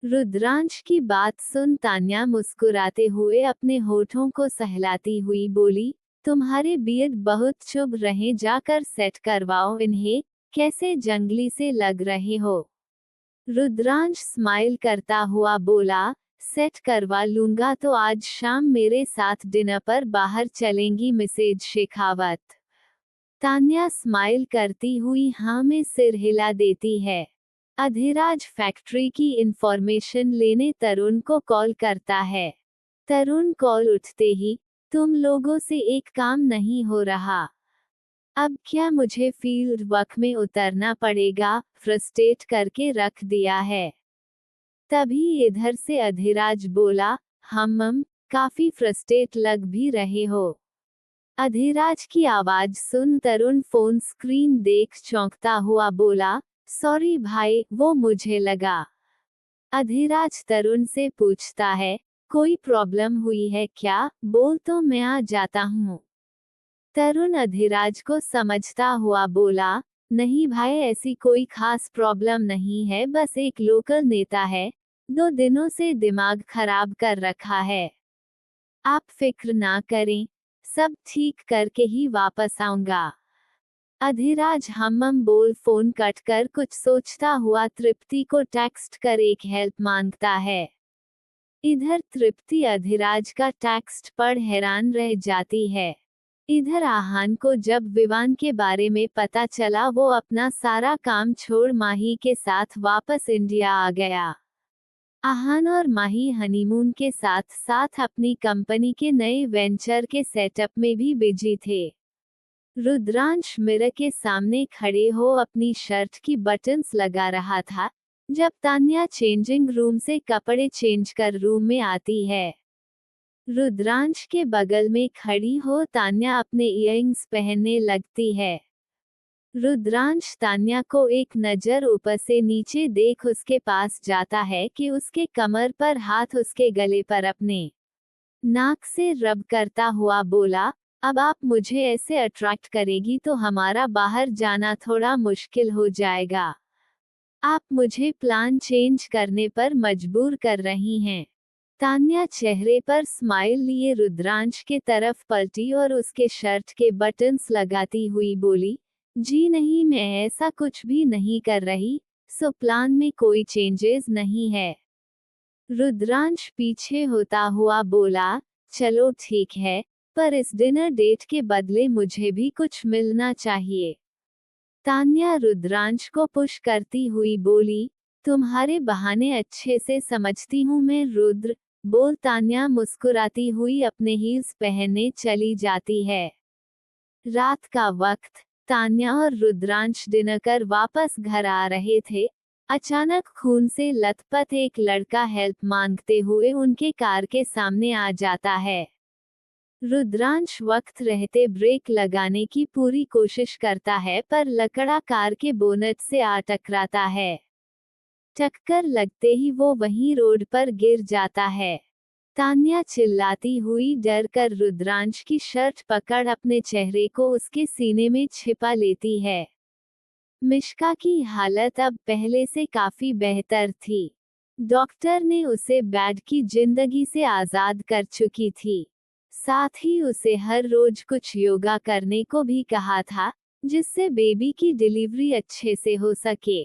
रुद्रांश की बात सुन तान्या मुस्कुराते हुए अपने होठों को सहलाती हुई बोली, तुम्हारे बियर्ड बहुत शुभ रहे, जाकर सेट करवाओ इन्हें, कैसे जंगली से लग रहे हो। रुद्रांश स्माइल करता हुआ बोला, सेट करवा लूंगा तो आज शाम मेरे साथ डिनर पर बाहर चलेंगी मिसेज शेखावत। तान्या स्माइल करती हुई हाँ में सिर हिला देती है। अधिराज फैक्ट्री की इंफॉर्मेशन लेने तरुण को कॉल करता है। तरुण कॉल उठते ही, तुम लोगों से एक काम नहीं हो रहा, अब क्या मुझे फील्ड वर्क में उतरना पड़ेगा, फ्रस्ट्रेट करके रख दिया है। तभी इधर से अधिराज बोला, हम काफी फ्रस्ट्रेट लग भी रहे हो। अधिराज की आवाज सुन तरुण फोन स्क्रीन देख चौंकता हुआ बोला, सॉरी भाई, वो मुझे लगा। अधिराज तरुण से पूछता है, कोई प्रॉब्लम हुई है क्या? बोल तो मैं आ जाता हूँ। तरुण अधिराज को समझता हुआ बोला, नहीं भाई, ऐसी कोई खास प्रॉब्लम नहीं है, बस एक लोकल नेता है, 2 दिनों से दिमाग खराब कर रखा है। आप फिक्र ना करें, सब ठीक करके ही वापस आऊंगा। अधिराज हम बोल फोन कट कर कुछ सोचता हुआ तृप्ति को टेक्स्ट कर एक हेल्प मांगता है। इधर तृप्ति अधिराज का टेक्स्ट पढ़ हैरान रह जाती है। इधर आहान को जब विवान के बारे में पता चला, वो अपना सारा काम छोड़ माही के साथ वापस इंडिया आ गया। आहान और माही हनीमून के साथ साथ अपनी कंपनी के नए वेंचर के सेटअप में भी बिजी थे। रुद्रांश मिरर के सामने खड़े हो अपनी शर्ट की बटन्स लगा रहा था जब तान्या चेंजिंग रूम से कपड़े चेंज कर रूम में आती है। रुद्रांश के बगल में खड़ी हो तान्या अपने इयरिंग्स पहनने लगती है। रुद्रांश तान्या को एक नजर ऊपर से नीचे देख उसके पास जाता है कि उसके कमर पर हाथ उसके गले पर अपने नाक से रब करता हुआ बोला, अब आप मुझे ऐसे अट्रैक्ट करेगी तो हमारा बाहर जाना थोड़ा मुश्किल हो जाएगा। आप मुझे प्लान चेंज करने पर मजबूर कर रही हैं। तान्या चेहरे पर स्माइल लिए रुद्रांश के तरफ पलटी और उसके शर्ट के बटन्स लगाती हुई बोली, जी नहीं, मैं ऐसा कुछ भी नहीं कर रही, सो प्लान में कोई चेंजेस नहीं है। रुद्रांश पीछे होता हुआ बोला, चलो ठीक है, पर इस डिनर डेट के बदले मुझे भी कुछ मिलना चाहिए। तान्या रुद्रांश को पुश करती हुई बोली, तुम्हारे बहाने अच्छे से समझती हूँ मैं रुद्र, बोल तान्या मुस्कुराती हुई अपने हील्स पहनने चली जाती है। रात का वक्त, तान्या और रुद्रांश डिनर कर वापस घर आ रहे थे। अचानक खून से लथपथ एक लड़का हेल्प मांगते हुए उनके कार के सामने आ जाता है। रुद्रांश वक्त रहते ब्रेक लगाने की पूरी कोशिश करता है पर लकड़ा कार के बोनट से आ टकराता है। टक्कर लगते ही वो वहीं रोड पर गिर जाता है। तान्या चिल्लाती हुई डर कर रुद्रांश की शर्ट पकड़ अपने चेहरे को उसके सीने में छिपा लेती है। मिश्का की हालत अब पहले से काफी बेहतर थी। डॉक्टर ने उसे बेड की जिंदगी से आजाद कर चुकी थी। साथ ही उसे हर रोज कुछ योगा करने को भी कहा था, जिससे बेबी की डिलीवरी अच्छे से हो सके।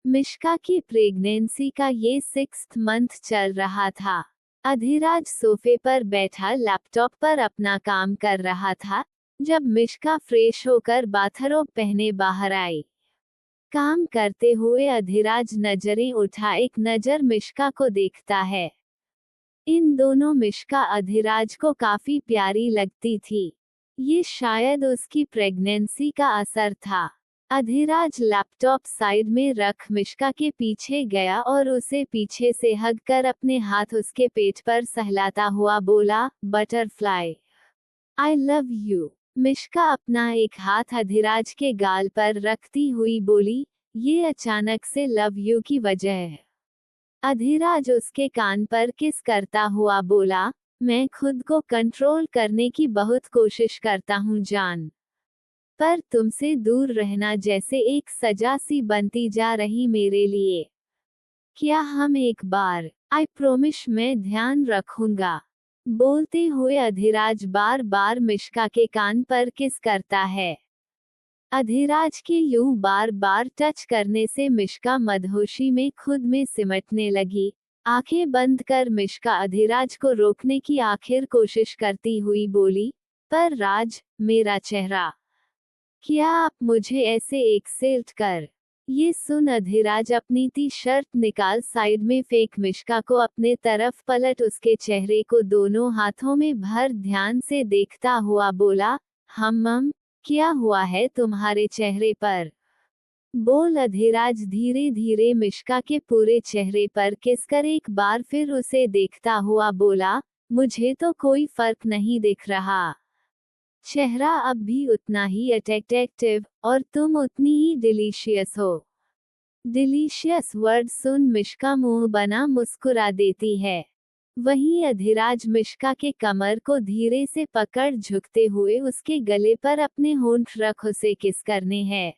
मिश्का की प्रेगनेंसी का ये 6th मंथ चल रहा था। अधिराज सोफे पर बैठा लैपटॉप पर अपना काम कर रहा था जब मिश्का फ्रेश होकर बाथरोब पहने बाहर आई। काम करते हुए अधिराज नजरें उठा एक नजर मिश्का को देखता है। इन दोनों मिश्का अधिराज को काफी प्यारी लगती थी। ये शायद उसकी प्रेगनेंसी का असर था। अधिराज लैपटॉप साइड में रख मिश्का के पीछे गया और उसे पीछे से हग कर अपने हाथ उसके पेट पर सहलाता हुआ बोला, butterfly, I love you. Mishka अपना एक हाथ अधिराज के गाल पर रखती हुई बोली, ये अचानक से लव यू की वजह है। अधिराज उसके कान पर किस करता हुआ बोला, मैं खुद को कंट्रोल करने की बहुत कोशिश करता हूँ जान, पर तुमसे दूर रहना जैसे एक सजा सी बनती जा रही मेरे लिए। क्या हम एक बार, आई प्रोमिस मैं ध्यान रखूंगा। बोलते हुए अधिराज बार बार मिश्का के कान पर किस करता है। अधिराज के यूं बार बार टच करने से मिश्का मदहोशी में खुद में सिमटने लगी। आंखें बंद कर मिश्का अधिराज को रोकने की आखिर कोशिश करती हुई बोली, पर राज, मेरा चेहरा, क्या आप मुझे ऐसे एक्सेप्ट कर। ये सुन अधिराज अपनी टी शर्ट निकाल साइड में फेंक मिश्का को अपने तरफ पलट उसके चेहरे को दोनों हाथों में भर ध्यान से देखता हुआ बोला, क्या हुआ है तुम्हारे चेहरे पर? बोल। अधिराज धीरे धीरे मिश्का के पूरे चेहरे पर किस कर एक बार फिर उसे देखता हुआ बोला, मुझे तो कोई फर्क नहीं दिख रहा। चेहरा अब भी उतना ही अट्रैक्टिव और तुम उतनी ही डिलीशियस हो। डिलीशियस वर्ड सुन मिश्का मुंह बना मुस्कुरा देती है। वहीं अधिराज मिश्का के कमर को धीरे से पकड़ झुकते हुए उसके गले पर अपने होंठ रख उसे किस करने हैं।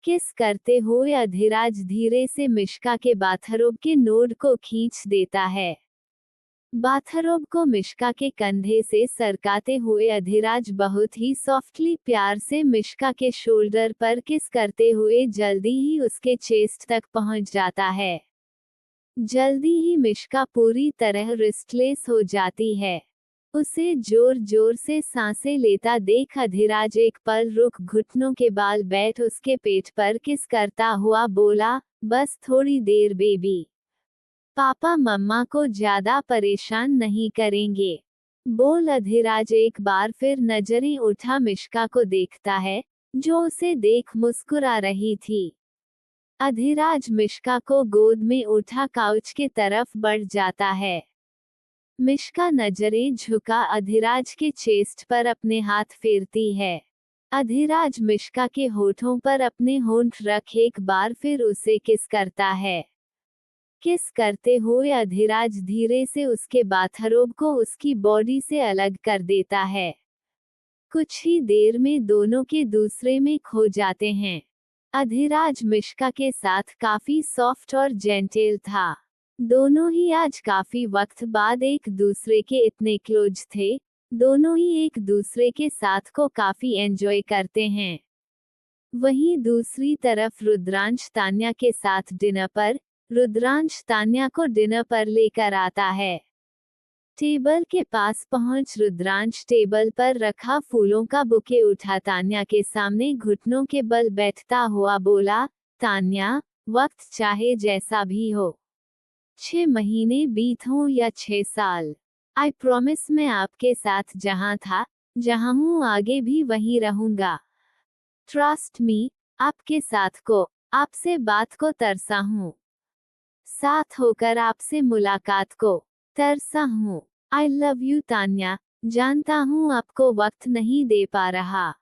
किस करते हुए अधिराज धीरे से मिश्का के बाथरोब के नोड को खींच देता है। बाथरोब को मिश्का के कंधे से सरकाते हुए अधिराज बहुत ही सॉफ्टली प्यार से मिश्का के शोल्डर पर किस करते हुए जल्दी ही उसके चेस्ट तक पहुंच जाता है। जल्दी ही मिश्का पूरी तरह रेस्टलेस हो जाती है। उसे जोर जोर से सांसें लेता देख अधिराज एक पल रुक घुटनों के बाल बैठ उसके पेट पर किस करता हुआ बोला, बस थोड़ी देर बेबी। पापा मम्मा को ज्यादा परेशान नहीं करेंगे। बोल अधिराज एक बार फिर नजरें उठा मिश्का को देखता है, जो उसे देख मुस्कुरा रही थी। अधिराज मिश्का को गोद में उठा काउच के तरफ बढ़ जाता है। मिश्का नजरें झुका अधिराज के चेस्ट पर अपने हाथ फेरती है। अधिराज मिश्का के होठों पर अपने होंठ रख एक बार फिर उसे किस करता है। किस करते हुए अधिराज धीरे से उसके बाथरोब को उसकी बॉडी से अलग कर देता है। कुछ ही देर में दोनों के दूसरे में खो जाते हैं। अधिराज मिश्का के साथ काफी सॉफ्ट और जेंटल था। दोनों ही आज काफी वक्त बाद एक दूसरे के इतने क्लोज थे। दोनों ही एक दूसरे के साथ को काफी एंजॉय करते हैं। वहीं दूसरी तरफ रुद्रांश तान्या के साथ डिनर पर। रुद्रांश तान्या को डिनर पर लेकर आता है। टेबल के पास पहुंच रुद्रांश टेबल पर रखा फूलों का बुके उठा तान्या के सामने घुटनों के बल बैठता हुआ बोला, तान्या, वक्त चाहे जैसा भी हो, 6 महीने बीत हों या 6 साल, आई प्रॉमिस मैं आपके साथ जहां था, जहां हूं आगे भी वहीं रहूंगा। ट्रस्ट मी, आपके साथ को, आपसे बात को तरसा हूँ। साथ होकर आपसे मुलाकात को तरसा हूँ। आई लव यू तान्या, जानता हूँ आपको वक्त नहीं दे पा रहा।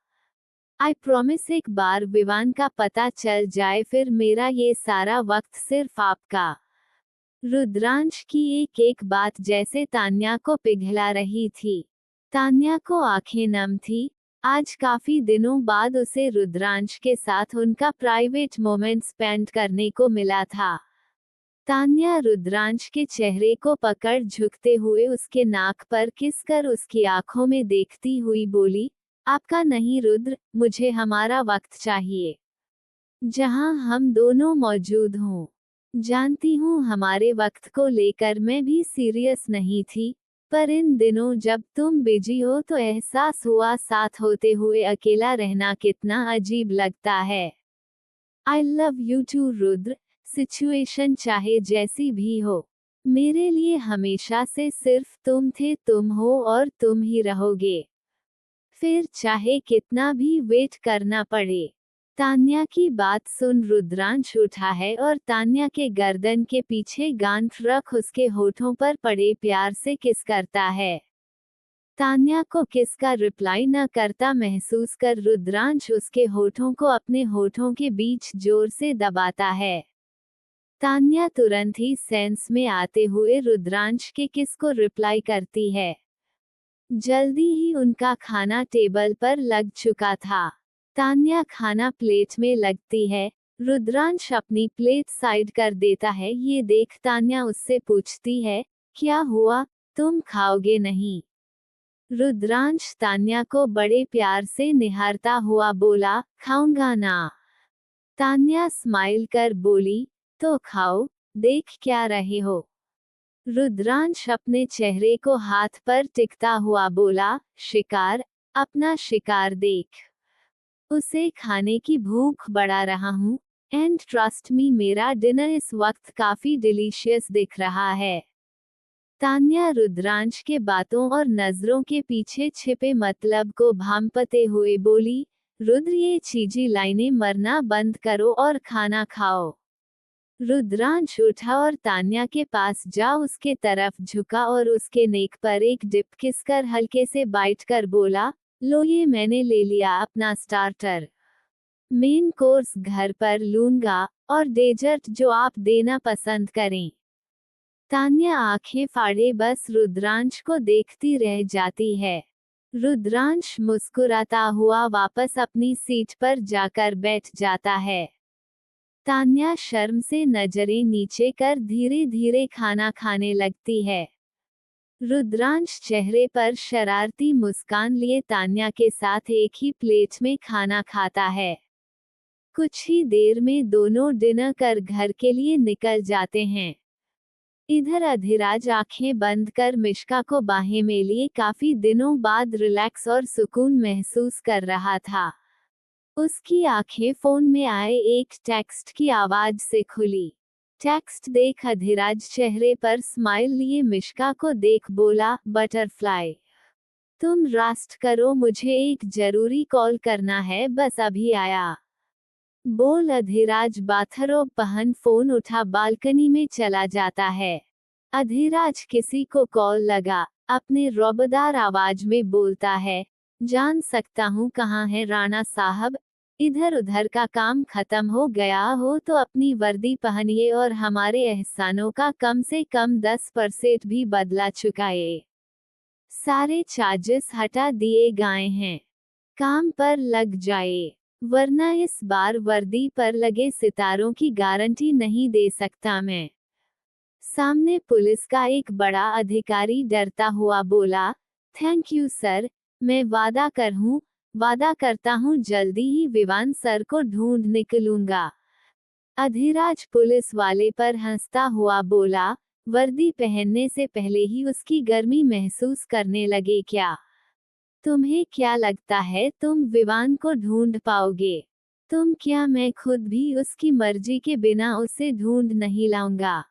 आई प्रॉमिस एक बार विवान का पता चल जाए फिर मेरा ये सारा वक्त सिर्फ आपका। रुद्रांश की एक एक बात जैसे तान्या को पिघला रही थी। तान्या को आंखें नम थी। आज काफी दिनों बाद उसे रुद्रांश के साथ उनका प्राइवेट मोमेंट स्पेंड करने को मिला था। तान्या रुद्रांश के चेहरे को पकड़ झुकते हुए उसके नाक पर किस कर उसकी आंखों में देखती हुई बोली, आपका नहीं रुद्र, मुझे हमारा वक्त चाहिए, जहां हम दोनों मौजूद हों। जानती हूँ हमारे वक्त को लेकर मैं भी सीरियस नहीं थी, पर इन दिनों जब तुम बिजी हो तो एहसास हुआ साथ होते हुए अकेला रहना कितना अजीब लगता है। I love you too Rudra, situation चाहे जैसी भी हो, मेरे लिए हमेशा से सिर्फ तुम थे, तुम हो और तुम ही रहोगे, फिर चाहे कितना भी वेट करना पड़े। तान्या की बात सुन रुद्रांश उठा है और तान्या के गर्दन के पीछे गांठ रख उसके होठों पर पड़े प्यार से किस करता है। तान्या को किस का रिप्लाई न करता महसूस कर रुद्रांश उसके होठों को अपने होठों के बीच जोर से दबाता है। तान्या तुरंत ही सेंस में आते हुए रुद्रांश के किस को रिप्लाई करती है। जल्दी ही उनका खाना टेबल पर लग चुका था। तान्या खाना प्लेट में लगती है। रुद्रांश अपनी प्लेट साइड कर देता है। ये देख तान्या उससे पूछती है, क्या हुआ, तुम खाओगे नहीं? रुद्रांश तान्या को बड़े प्यार से निहारता हुआ बोला, खाऊंगा ना। तान्या स्माइल कर बोली, तो खाओ, देख क्या रहे हो। रुद्रांश अपने चेहरे को हाथ पर टिकता हुआ बोला, शिकार, अपना शिकार देख। उसे खाने की भूख बढ़ा रहा हूँ, एंड ट्रस्ट मी मेरा डिनर इस वक्त काफी डिलीशियस दिख रहा है। तान्या रुद्रांश के बातों और नजरों के पीछे छिपे मतलब को भांपते हुए बोली, रुद्र ये चीजी लाइनें मरना बंद करो और खाना खाओ। रुद्रांश उठा और तान्या के पास जा उसके तरफ झुका और उसके नेक पर एक डिप किस कर हल्के से बाइट कर बोला, लो ये मैंने ले लिया अपना स्टार्टर। मेन कोर्स घर पर लूंगा, और डेजर्ट जो आप देना पसंद करें। तान्या आंखें फाड़े बस रुद्रांश को देखती रह जाती है। रुद्रांश मुस्कुराता हुआ वापस अपनी सीट पर जाकर बैठ जाता है। तान्या शर्म से नजरें नीचे कर धीरे धीरे खाना खाने लगती है। रुद्रांश चेहरे पर शरारती मुस्कान लिए तान्या के साथ एक ही प्लेट में खाना खाता है। कुछ ही देर में दोनों डिनर कर घर के लिए निकल जाते हैं। इधर अधिराज आंखें बंद कर मिश्का को बाहें में लिए काफी दिनों बाद रिलैक्स और सुकून महसूस कर रहा था। उसकी आंखें फोन में आए एक टेक्स्ट की आवाज से खुली। टेक्स्ट देख अधिराज चेहरे पर स्माइल लिए मिश्का को देख बोला, बटरफ्लाई। तुम रास्ट करो, मुझे एक जरूरी कॉल करना है, बस अभी आया। बोल अधिराज बाथरोब पहन फोन उठा बालकनी में चला जाता है। अधिराज किसी को कॉल लगा, अपने रौबदार आवाज में बोलता है, जान सकता हूँ कहाँ है राणा साहब? इधर उधर का काम खत्म हो गया हो तो अपनी वर्दी पहनिए और हमारे एहसानों का कम से कम 10% भी बदला चुकाए। सारे चार्जेस हटा दिए गए हैं। काम पर लग जाए, वरना इस बार वर्दी पर लगे सितारों की गारंटी नहीं दे सकता मैं। सामने पुलिस का एक बड़ा अधिकारी डरता हुआ बोला, थैंक यू सर, मैं वादा करता हूँ जल्दी ही विवान सर को ढूंढ निकलूंगा। अधिराज पुलिस वाले पर हंसता हुआ बोला, वर्दी पहनने से पहले ही उसकी गर्मी महसूस करने लगे क्या? तुम्हें क्या लगता है तुम विवान को ढूंढ पाओगे? तुम क्या, मैं खुद भी उसकी मर्जी के बिना उसे ढूंढ नहीं लाऊंगा।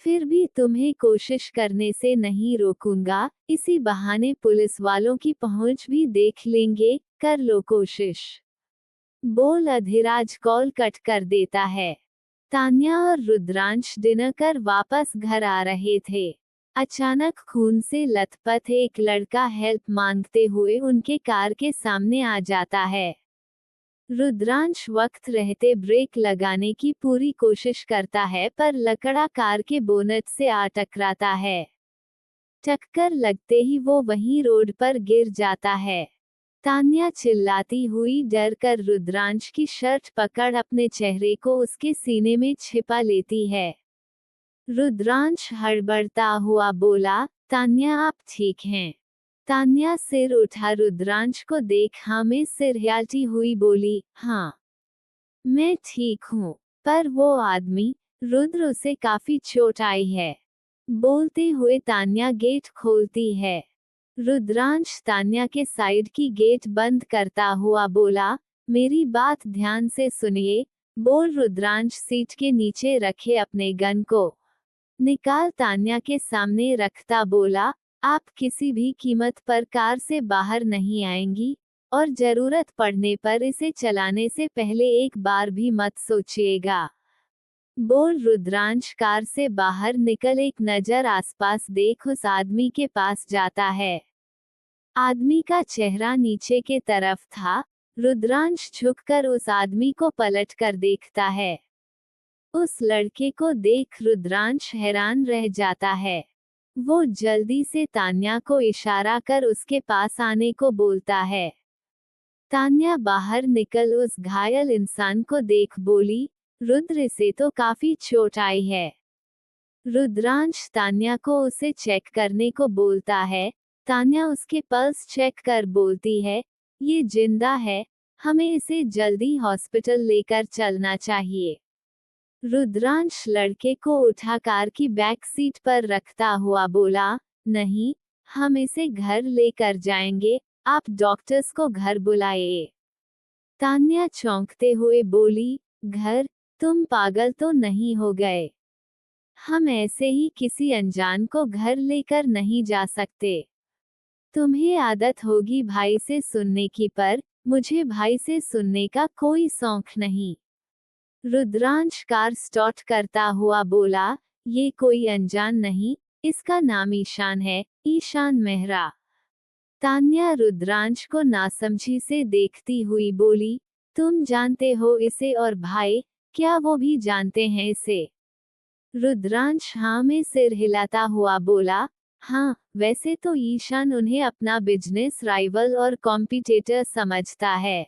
फिर भी तुम्हें कोशिश करने से नहीं रोकूंगा, इसी बहाने पुलिस वालों की पहुंच भी देख लेंगे, कर लो कोशिश। बोल अधिराज कॉल कट कर देता है। तान्या और रुद्रांश डिनर कर वापस घर आ रहे थे। अचानक खून से लथपथ एक लड़का हेल्प मांगते हुए उनके कार के सामने आ जाता है। रुद्रांश वक्त रहते ब्रेक लगाने की पूरी कोशिश करता है पर लकड़ा कार के बोनट से आ टकराता है। टक्कर लगते ही वो वहीं रोड पर गिर जाता है। तान्या चिल्लाती हुई डर कर रुद्रांश की शर्ट पकड़ अपने चेहरे को उसके सीने में छिपा लेती है। रुद्रांश हड़बड़ता हुआ बोला, तान्या आप ठीक हैं? तान्या सिर उठा रुद्रांश को देख हाँ में सिर हिलाती हुई बोली, हाँ मैं ठीक हूँ, पर वो आदमी, रुद्र, उसे काफी चोट आई है। बोलते हुए तान्या गेट खोलती है। रुद्रांश तान्या के साइड की गेट बंद करता हुआ बोला, मेरी बात ध्यान से सुनिए। बोल रुद्रांश सीट के नीचे रखे अपने गन को निकाल तान्या के सामने रखता बोला, आप किसी भी कीमत पर कार से बाहर नहीं आएंगी, और जरूरत पड़ने पर इसे चलाने से पहले एक बार भी मत सोचिएगा। बोल रुद्रांश कार से बाहर निकल एक नजर आसपास देख उस आदमी के पास जाता है। आदमी का चेहरा नीचे के तरफ था। रुद्रांश झुककर उस आदमी को पलट कर देखता है। उस लड़के को देख रुद्रांश हैरान रह जाता है। वो जल्दी से तान्या को इशारा कर उसके पास आने को बोलता है। तान्या बाहर निकल उस घायल इंसान को देख बोली, रुद्र से तो काफी चोट आई है। रुद्रांश तान्या को उसे चेक करने को बोलता है। तान्या उसके पल्स चेक कर बोलती है, ये जिंदा है, हमें इसे जल्दी हॉस्पिटल लेकर चलना चाहिए। रुद्रांश लड़के को उठा कार की बैक सीट पर रखता हुआ बोला, नहीं, हम इसे घर लेकर जाएंगे, आप डॉक्टर्स को घर बुलाइए। तान्या चौंकते हुए बोली, घर? तुम पागल तो नहीं हो गए? हम ऐसे ही किसी अनजान को घर लेकर नहीं जा सकते। तुम्हें आदत होगी भाई से सुनने की, पर मुझे भाई से सुनने का कोई शौक नहीं। रुद्रांश कार स्टार्ट करता हुआ बोला, ये कोई अनजान नहीं, इसका नाम ईशान है, ईशान मेहरा। तान्या रुद्रांश को नासमझी से देखती हुई बोली, तुम जानते हो इसे और भाई, क्या वो भी जानते हैं इसे? रुद्रांश हाँ में सिर हिलाता हुआ बोला, हाँ, वैसे तो ईशान उन्हें अपना बिजनेस राइवल और कॉम्पिटिटर समझता है,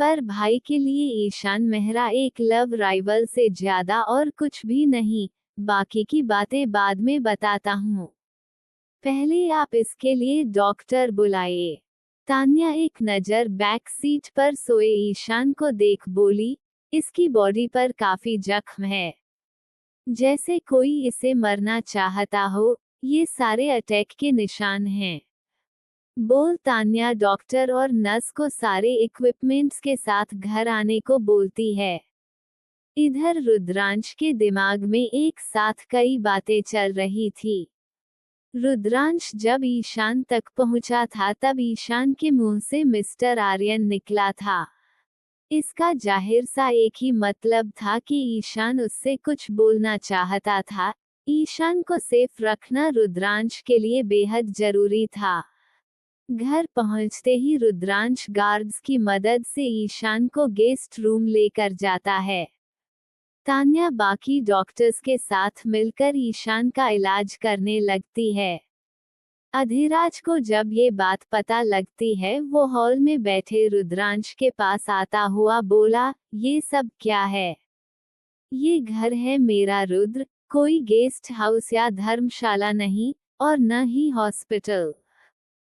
पर भाई के लिए ईशान मेहरा एक लव राइवल से ज्यादा और कुछ भी नहीं। बाकी की बातें बाद में बताता हूँ, पहले आप इसके लिए डॉक्टर बुलाइए। तान्या एक नज़र बैक सीट पर सोए ईशान को देख बोली, इसकी बॉडी पर काफी जख्म है, जैसे कोई इसे मरना चाहता हो, ये सारे अटैक के निशान हैं। बोल तान्या डॉक्टर और नर्स को सारे इक्विपमेंट्स के साथ घर आने को बोलती है। इधर रुद्रांश के दिमाग में एक साथ कई बातें चल रही थी। रुद्रांश जब ईशान तक पहुंचा था तब ईशान के मुंह से मिस्टर आर्यन निकला था। इसका जाहिर सा एक ही मतलब था कि ईशान उससे कुछ बोलना चाहता था। ईशान को सेफ रखना रुद्रांश के लिए बेहद जरूरी था। घर पहुंचते ही रुद्रांश गार्ड्स की मदद से ईशान को गेस्ट रूम लेकर जाता है। तान्या बाकी डॉक्टर्स के साथ मिलकर ईशान का इलाज करने लगती है। अधिराज को जब ये बात पता लगती है वो हॉल में बैठे रुद्रांश के पास आता हुआ बोला, ये सब क्या है? ये घर है मेरा रुद्र, कोई गेस्ट हाउस या धर्मशाला नहीं, और न ही हॉस्पिटल।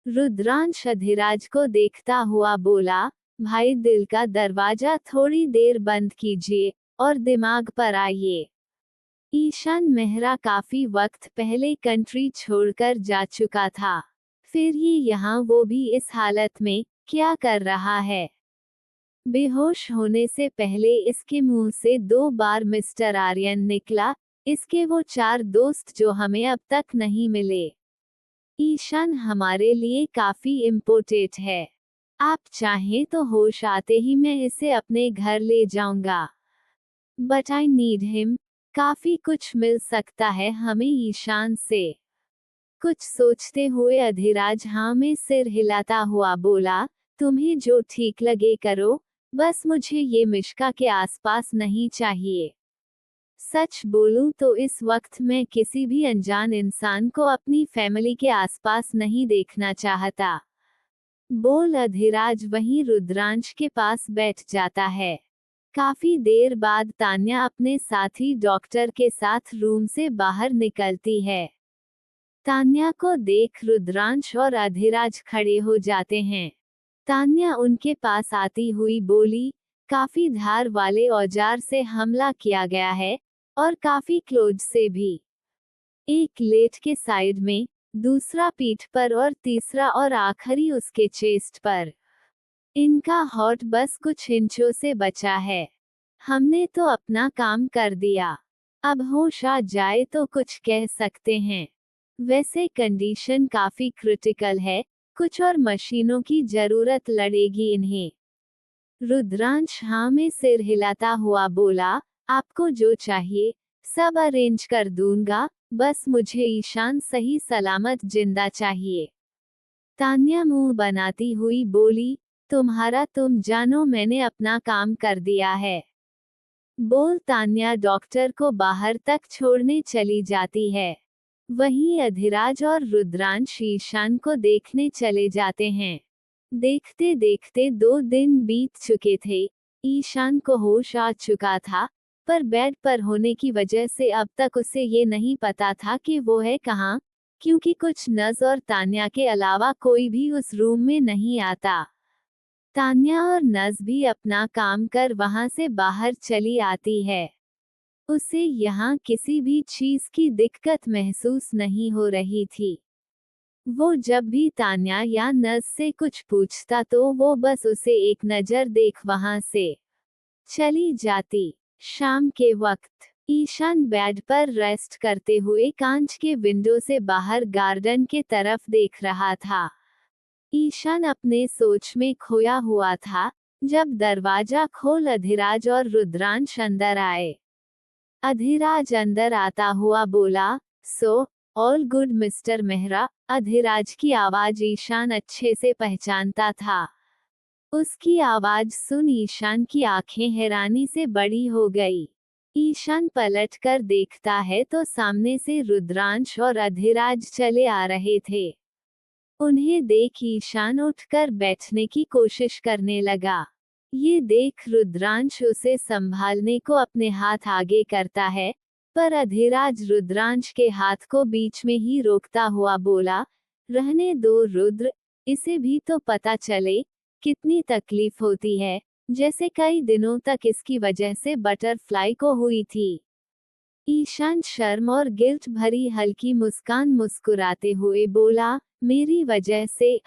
रुद्रांश अधिराज को देखता हुआ बोला, भाई दिल का दरवाजा थोड़ी देर बंद कीजिए और दिमाग पर आइए। ईशान मेहरा काफी वक्त पहले कंट्री छोड़कर जा चुका था, फिर ये यहाँ वो भी इस हालत में क्या कर रहा है? बेहोश होने से पहले इसके मुंह से 2 बार मिस्टर आर्यन निकला, इसके वो 4 दोस्त जो हमें अब तक नहीं मिले। ईशान हमारे लिए काफी इम्पोर्टेंट है, आप चाहें तो होश आते ही मैं इसे अपने घर ले जाऊंगा, बट आई नीड हिम, काफी कुछ मिल सकता है हमें ईशान से। कुछ सोचते हुए अधिराज हाँ में सिर हिलाता हुआ बोला, तुम्हें जो ठीक लगे करो, बस मुझे ये मिश्का के आसपास नहीं चाहिए। सच बोलूं तो इस वक्त मैं किसी भी अनजान इंसान को अपनी फैमिली के आसपास नहीं देखना चाहता। बोल अधिराज वहीं रुद्रांश के पास बैठ जाता है। काफी देर बाद तान्या अपने साथी डॉक्टर के साथ रूम से बाहर निकलती है। तान्या को देख रुद्रांश और अधिराज खड़े हो जाते हैं। तान्या उनके पास आती हुई बोली, काफी धार वाले औजार से हमला किया गया है, और काफी क्लोज से भी। एक लेट के साइड में, दूसरा पीठ पर और तीसरा और आखिरी उसके चेस्ट पर। इनका हॉट बस कुछ इंचों से बचा है। हमने तो अपना काम कर दिया, अब होश आ जाए तो कुछ कह सकते हैं। वैसे कंडीशन काफी क्रिटिकल है, कुछ और मशीनों की जरूरत लड़ेगी इन्हें। रुद्रांश हाँ में सिर हिलाता हुआ बोला, आपको जो चाहिए सब अरेंज कर दूंगा, बस मुझे ईशान सही सलामत जिंदा चाहिए। तान्या मुंह बनाती हुई बोली, तुम्हारा तुम जानो, मैंने अपना काम कर दिया है। बोल तान्या डॉक्टर को बाहर तक छोड़ने चली जाती है। वहीं अधिराज और रुद्रांश ईशान को देखने चले जाते हैं। देखते देखते 2 दिन बीत चुके थे। ईशान को होश आ चुका था, पर बेड पर होने की वजह से अब तक उसे ये नहीं पता था कि वो है कहाँ, क्योंकि कुछ नर्स और तान्या के अलावा कोई भी उस रूम में नहीं आता। तान्या और नर्स भी अपना काम कर वहां से बाहर चली आती है। उसे यहाँ किसी भी चीज की दिक्कत महसूस नहीं हो रही थी। वो जब भी तान्या या नर्स से कुछ पूछता तो वो बस उसे एक नजर देख वहां से चली जाती। शाम के वक्त ईशान बेड पर रेस्ट करते हुए कांच के विंडो से बाहर गार्डन के तरफ देख रहा था। ईशान अपने सोच में खोया हुआ था, जब दरवाजा खोल अधिराज और रुद्रांश अंदर आए। अधिराज अंदर आता हुआ बोला, so all good mister Mehra. Adhiraj की आवाज ईशान अच्छे से पहचानता था। उसकी आवाज सुन ईशान की आंखें हैरानी से बड़ी हो गई। ईशान पलट कर देखता है तो सामने से रुद्रांश और अधिराज चले आ रहे थे। उन्हें देख ईशान उठकर बैठने की कोशिश करने लगा। ये देख रुद्रांश उसे संभालने को अपने हाथ आगे करता है, पर अधिराज रुद्रांश के हाथ को बीच में ही रोकता हुआ बोला, रहने दो रुद्र, इसे भी तो पता चले कितनी तकलीफ होती है, जैसे कई दिनों तक इसकी वजह से बटरफ्लाई को हुई थी। ईशान शर्म और गिल्ट भरी हल्की मुस्कान मुस्कुराते हुए बोला, मेरी वजह से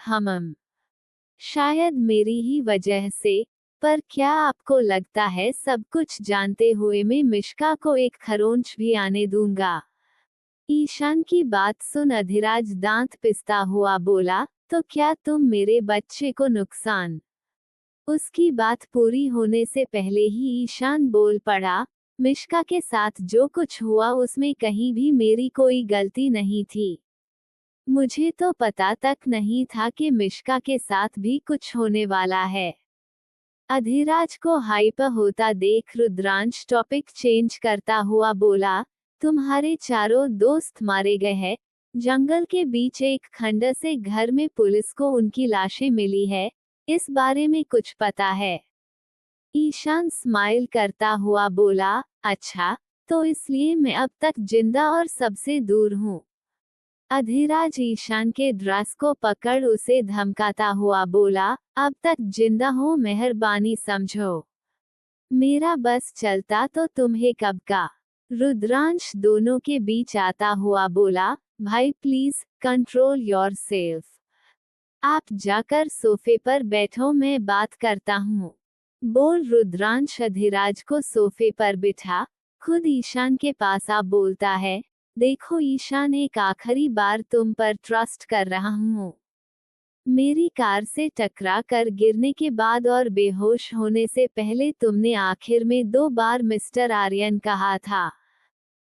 शायद मेरी ही वजह से, पर क्या आपको लगता है सब कुछ जानते हुए मैं मिश्का को एक खरोंच भी आने दूंगा? ईशान की बात सुन अधिराज दांत पिसता हुआ बोला, तो क्या तुम मेरे बच्चे को नुकसान? उसकी बात पूरी होने से पहले ही ईशान बोल पड़ा, मिश्का के साथ जो कुछ हुआ उसमें कहीं भी मेरी कोई गलती नहीं थी। मुझे तो पता तक नहीं था कि मिश्का के साथ भी कुछ होने वाला है। अधिराज को हाइपर होता देख रुद्रांश टॉपिक चेंज करता हुआ बोला, तुम्हारे चारों दोस्त मारे गए हैं। जंगल के बीच एक खंडर से घर में पुलिस को उनकी लाशें मिली है, इस बारे में कुछ पता है? ईशान स्माइल करता हुआ बोला, अच्छा, तो इसलिए मैं अब तक जिंदा और सबसे दूर हूँ। अधिराज ईशान के ड्रेस को पकड़ उसे धमकाता हुआ बोला, अब तक जिंदा हो, मेहरबानी समझो। मेरा बस चलता तो तुम्हें कब का। रुद्रांश दोनों के बीच आता हुआ बोला, भाई प्लीज कंट्रोल योरसेल्फ। आप जाकर सोफे पर बैठो, मैं बात करता हूँ। बोल रुद्रांश अधिराज को सोफे पर बिठा, खुद ईशान के पास आ बोलता है, देखो ईशान, एक आखिरी बार तुम पर ट्रस्ट कर रहा हूँ। मेरी कार से टकरा कर गिरने के बाद और बेहोश होने से पहले तुमने आखिर में 2 बार मिस्टर आर्यन कहा था।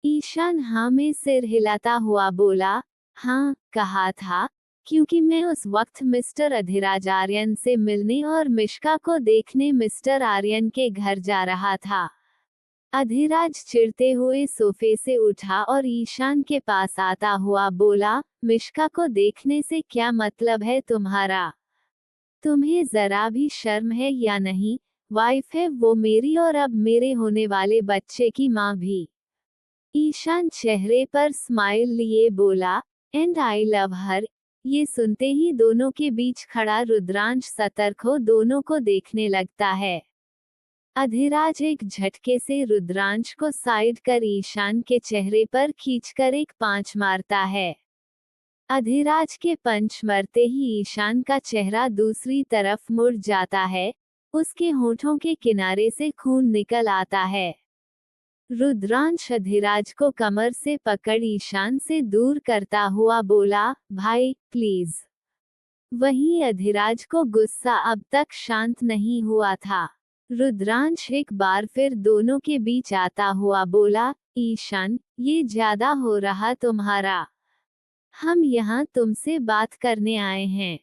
ईशान हाँ में सिर हिलाता हुआ बोला, हाँ कहा था, क्योंकि मैं उस वक्त मिस्टर अधिराज आर्यन से मिलने और मिश्का को देखने मिस्टर आर्यन के घर जा रहा था। अधिराज चिढ़ते हुए सोफे से उठा और ईशान के पास आता हुआ बोला, मिश्का को देखने से क्या मतलब है तुम्हारा? तुम्हें जरा भी शर्म है या नहीं? वाइफ है वो मेरी और अब मेरे होने वाले बच्चे की माँ भी। ईशान चेहरे पर स्माइल लिए बोला, एंड आई लव हर। ये सुनते ही दोनों के बीच खड़ा रुद्रांश सतर्क हो दोनों को देखने लगता है। अधिराज एक झटके से रुद्रांश को साइड कर ईशान के चेहरे पर खींचकर एक पंच मारता है। अधिराज के पंच मरते ही ईशान का चेहरा दूसरी तरफ मुड़ जाता है, उसके होठों के किनारे से खून निकल आता है। रुद्रांश अधिराज को कमर से पकड़ ईशान से दूर करता हुआ बोला, भाई प्लीज। वहीं अधिराज को गुस्सा अब तक शांत नहीं हुआ था। रुद्रांश एक बार फिर दोनों के बीच आता हुआ बोला, ईशान, ये ज्यादा हो रहा तुम्हारा। हम यहाँ तुमसे बात करने आए हैं,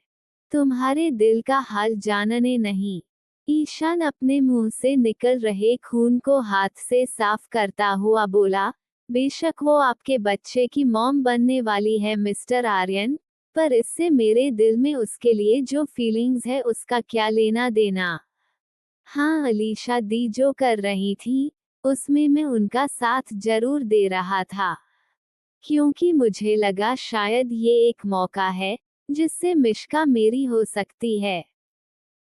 तुम्हारे दिल का हाल जानने नहीं। ईशान अपने मुंह से निकल रहे खून को हाथ से साफ करता हुआ बोला, बेशक वो आपके बच्चे की मॉम बनने वाली है मिस्टर आर्यन, पर इससे मेरे दिल में उसके लिए जो फीलिंग्स है उसका क्या लेना देना। हाँ, अलीशा दी जो कर रही थी, उसमें मैं उनका साथ जरूर दे रहा था, क्योंकि मुझे लगा शायद ये एक मौका है जिससे मिश्का मेरी हो सकती है।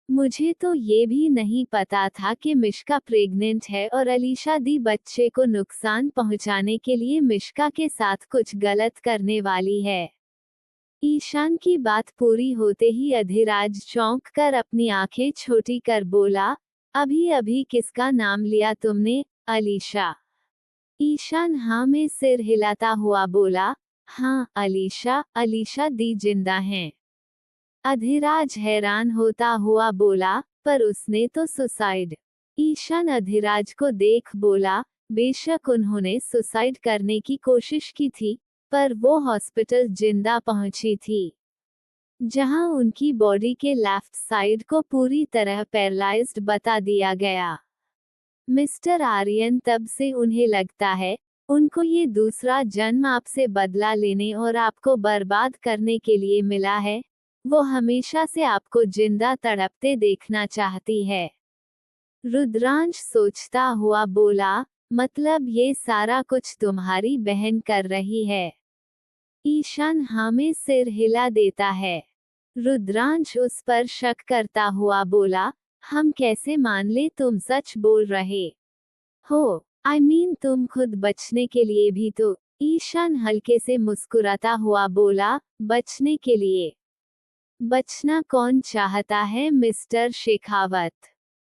मुझे तो ये भी नहीं पता था कि मिश्का प्रेग्नेंट है और अलीशा दी बच्चे को नुकसान पहुंचाने के लिए मिश्का के साथ कुछ गलत करने वाली है। ईशान की बात पूरी होते ही अधिराज चौंक कर अपनी आंखें छोटी कर बोला, अभी अभी किसका नाम लिया तुमने? अलीशा। ईशान हाँ में सिर हिलाता हुआ बोला, हाँ अलीशा दी जिंदा हैं। अधिराज हैरान होता हुआ बोला, पर उसने तो सुसाइड। ईशान अधिराज को देख बोला, बेशक उन्होंने सुसाइड करने की कोशिश की थी, पर वो हॉस्पिटल जिंदा पहुंची थी, जहां उनकी बॉडी के लेफ्ट साइड को पूरी तरह पैरालाइज्ड बता दिया गया। मिस्टर आर्यन, तब से उन्हें लगता है उनको ये दूसरा जन्म आपसे बदला लेने और आपको बर्बाद करने के लिए मिला है। वो हमेशा से आपको जिंदा तड़पते देखना चाहती है। रुद्रांश सोचता हुआ बोला, मतलब ये सारा कुछ तुम्हारी बहन कर रही है? ईशान हाँ में सिर हिला देता है। रुद्रांश उस पर शक करता हुआ बोला, हम कैसे मान ले तुम सच बोल रहे हो? I mean, तुम खुद बचने के लिए भी तो। ईशान हल्के से मुस्कुराता हुआ बोला, बचने के लिए? बचना कौन चाहता है मिस्टर शेखावत?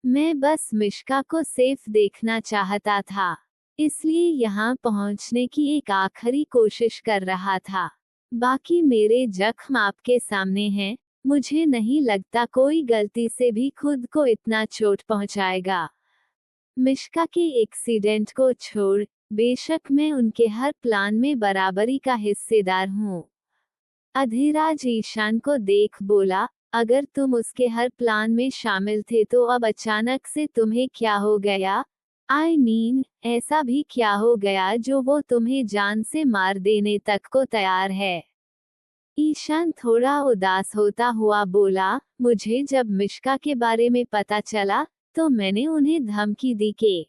मैं बस मिश्का को सेफ देखना चाहता था, इसलिए यहाँ पहुँचने की एक आखिरी कोशिश कर रहा था। बाकी मेरे जख्म आपके सामने हैं। मुझे नहीं लगता कोई गलती से भी खुद को इतना चोट पहुँचाएगा। मिश्का के एक्सीडेंट को छोड़, बेशक मैं उनके हर प्लान में बराबरी का हिस्सेदार हूँ। अधिराज ईशान को देख बोला, अगर तुम उसके हर प्लान में शामिल थे तो अब अचानक से तुम्हें क्या हो गया? I mean, ऐसा भी क्या हो गया जो वो तुम्हें जान से मार देने तक को तैयार है? ईशान थोड़ा उदास होता हुआ बोला, मुझे जब मिश्का के बारे में पता चला तो मैंने उन्हें धमकी दी कि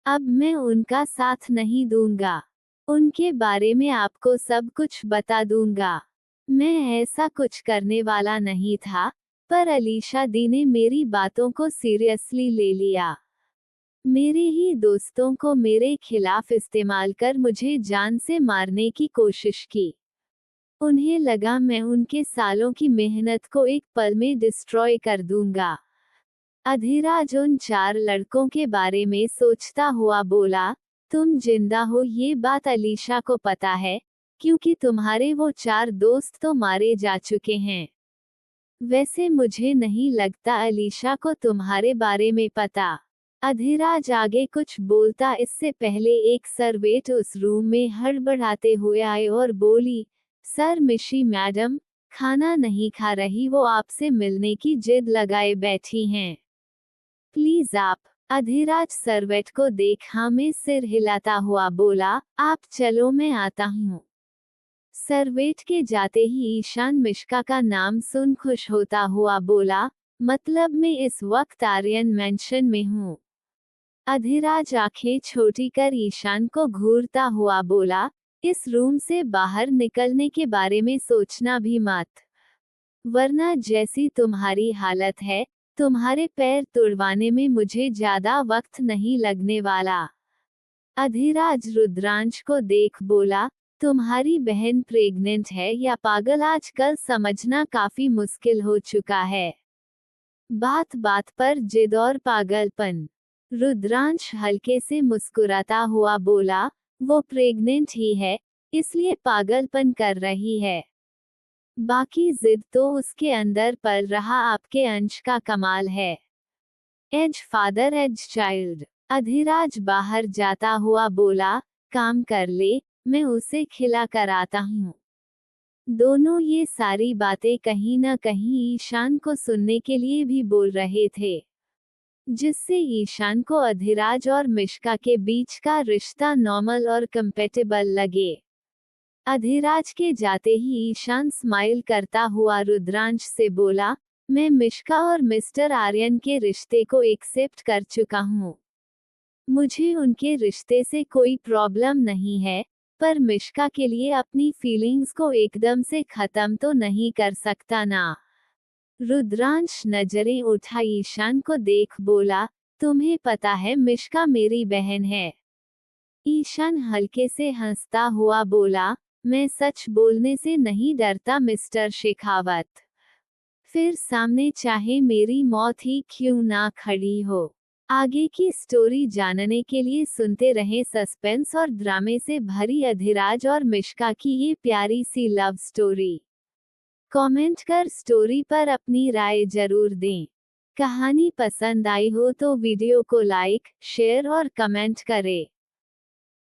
अब मैं उनका साथ नहीं दूंगा। उनके बारे में आपको सब कुछ बता दूंगा। मैं ऐसा कुछ करने वाला नहीं था, पर अलीशा दी ने मेरी बातों को सीरियसली ले लिया। मेरे ही दोस्तों को मेरे खिलाफ इस्तेमाल कर मुझे जान से मारने की कोशिश की। उन्हें लगा मैं उनके सालों की मेहनत को एक पल में डिस्ट्रॉय कर दूंगा। अधिराज उन 4 लड़कों के बारे में सोचता हुआ बोला, तुम जिंदा हो ये बात अलीशा को पता है, क्योंकि तुम्हारे वो 4 दोस्त तो मारे जा चुके हैं। वैसे मुझे नहीं लगता अलीशा को तुम्हारे बारे में पता। अधिराज आगे कुछ बोलता इससे पहले एक सर्वेंट उस रूम में हड़बड़ाते हुए आए और बोली, सर मिशी मैडम खाना नहीं खा रही, वो आपसे मिलने की जिद लगाए बैठी हैं। प्लीज आप। अधिराज सर्वेंट को देख हाँ में सिर हिलाता हुआ बोला, आप चलो मैं आता हूँ। सर्वेंट के जाते ही ईशान मिश्का का नाम सुन खुश होता हुआ बोला, मतलब मैं इस वक्त आर्यन मेंशन में हूँ। अधिराज आंखें छोटी कर ईशान को घूरता हुआ बोला, इस रूम से बाहर निकलने के बारे में सोचना भी मत, वरना जैसी तुम्हारी हालत है, तुम्हारे पैर तुड़वाने में मुझे ज्यादा वक्त नहीं लगने वाला। अधिराज रुद्रांश को देख बोला, तुम्हारी बहन प्रेग्नेंट है या पागल? आजकल समझना काफी मुश्किल हो चुका है। बात बात पर जिद और पागलपन। रुद्रांश हल्के से मुस्कुराता हुआ बोला, वो प्रेग्नेंट ही है, इसलिए पागलपन कर रही है। बाकी जिद तो उसके अंदर पल रहा आपके अंश का कमाल है। As father as child. Adhiraj बाहर जाता हुआ बोला, काम कर ले, मैं उसे खिला कर आता हूँ। दोनों ये सारी बातें कहीं न कहीं ईशान को सुनने के लिए भी बोल रहे थे, जिससे ईशान को अधिराज और मिश्का के बीच का रिश्ता नॉर्मल और कंपेटेबल लगे। अधिराज के जाते ही ईशान स्माइल करता हुआ रुद्रांश से बोला, मैं मिश्का और मिस्टर आर्यन के रिश्ते को एक्सेप्ट कर चुका हूँ। मुझे उनके रिश्ते से कोई प्रॉब्लम नहीं है, पर मिश्का के लिए अपनी फीलिंग्स को एकदम से खत्म तो नहीं कर सकता ना। रुद्रांश नजरें उठा ईशान को देख बोला, तुम्हें पता है मिश्का मेरी बहन है। ईशान हल्के से हंसता हुआ बोला, मैं सच बोलने से नहीं डरता मिस्टर शेखावत। फिर सामने चाहे मेरी मौत ही क्यों ना खड़ी हो। आगे की स्टोरी जानने के लिए सुनते रहें सस्पेंस और ड्रामे से भरी अधिराज और मिश्का की ये प्यारी सी लव स्टोरी। कमेंट कर स्टोरी पर अपनी राय जरूर दें। कहानी पसंद आई हो तो वीडियो को लाइक, शेयर और कमेंट करें।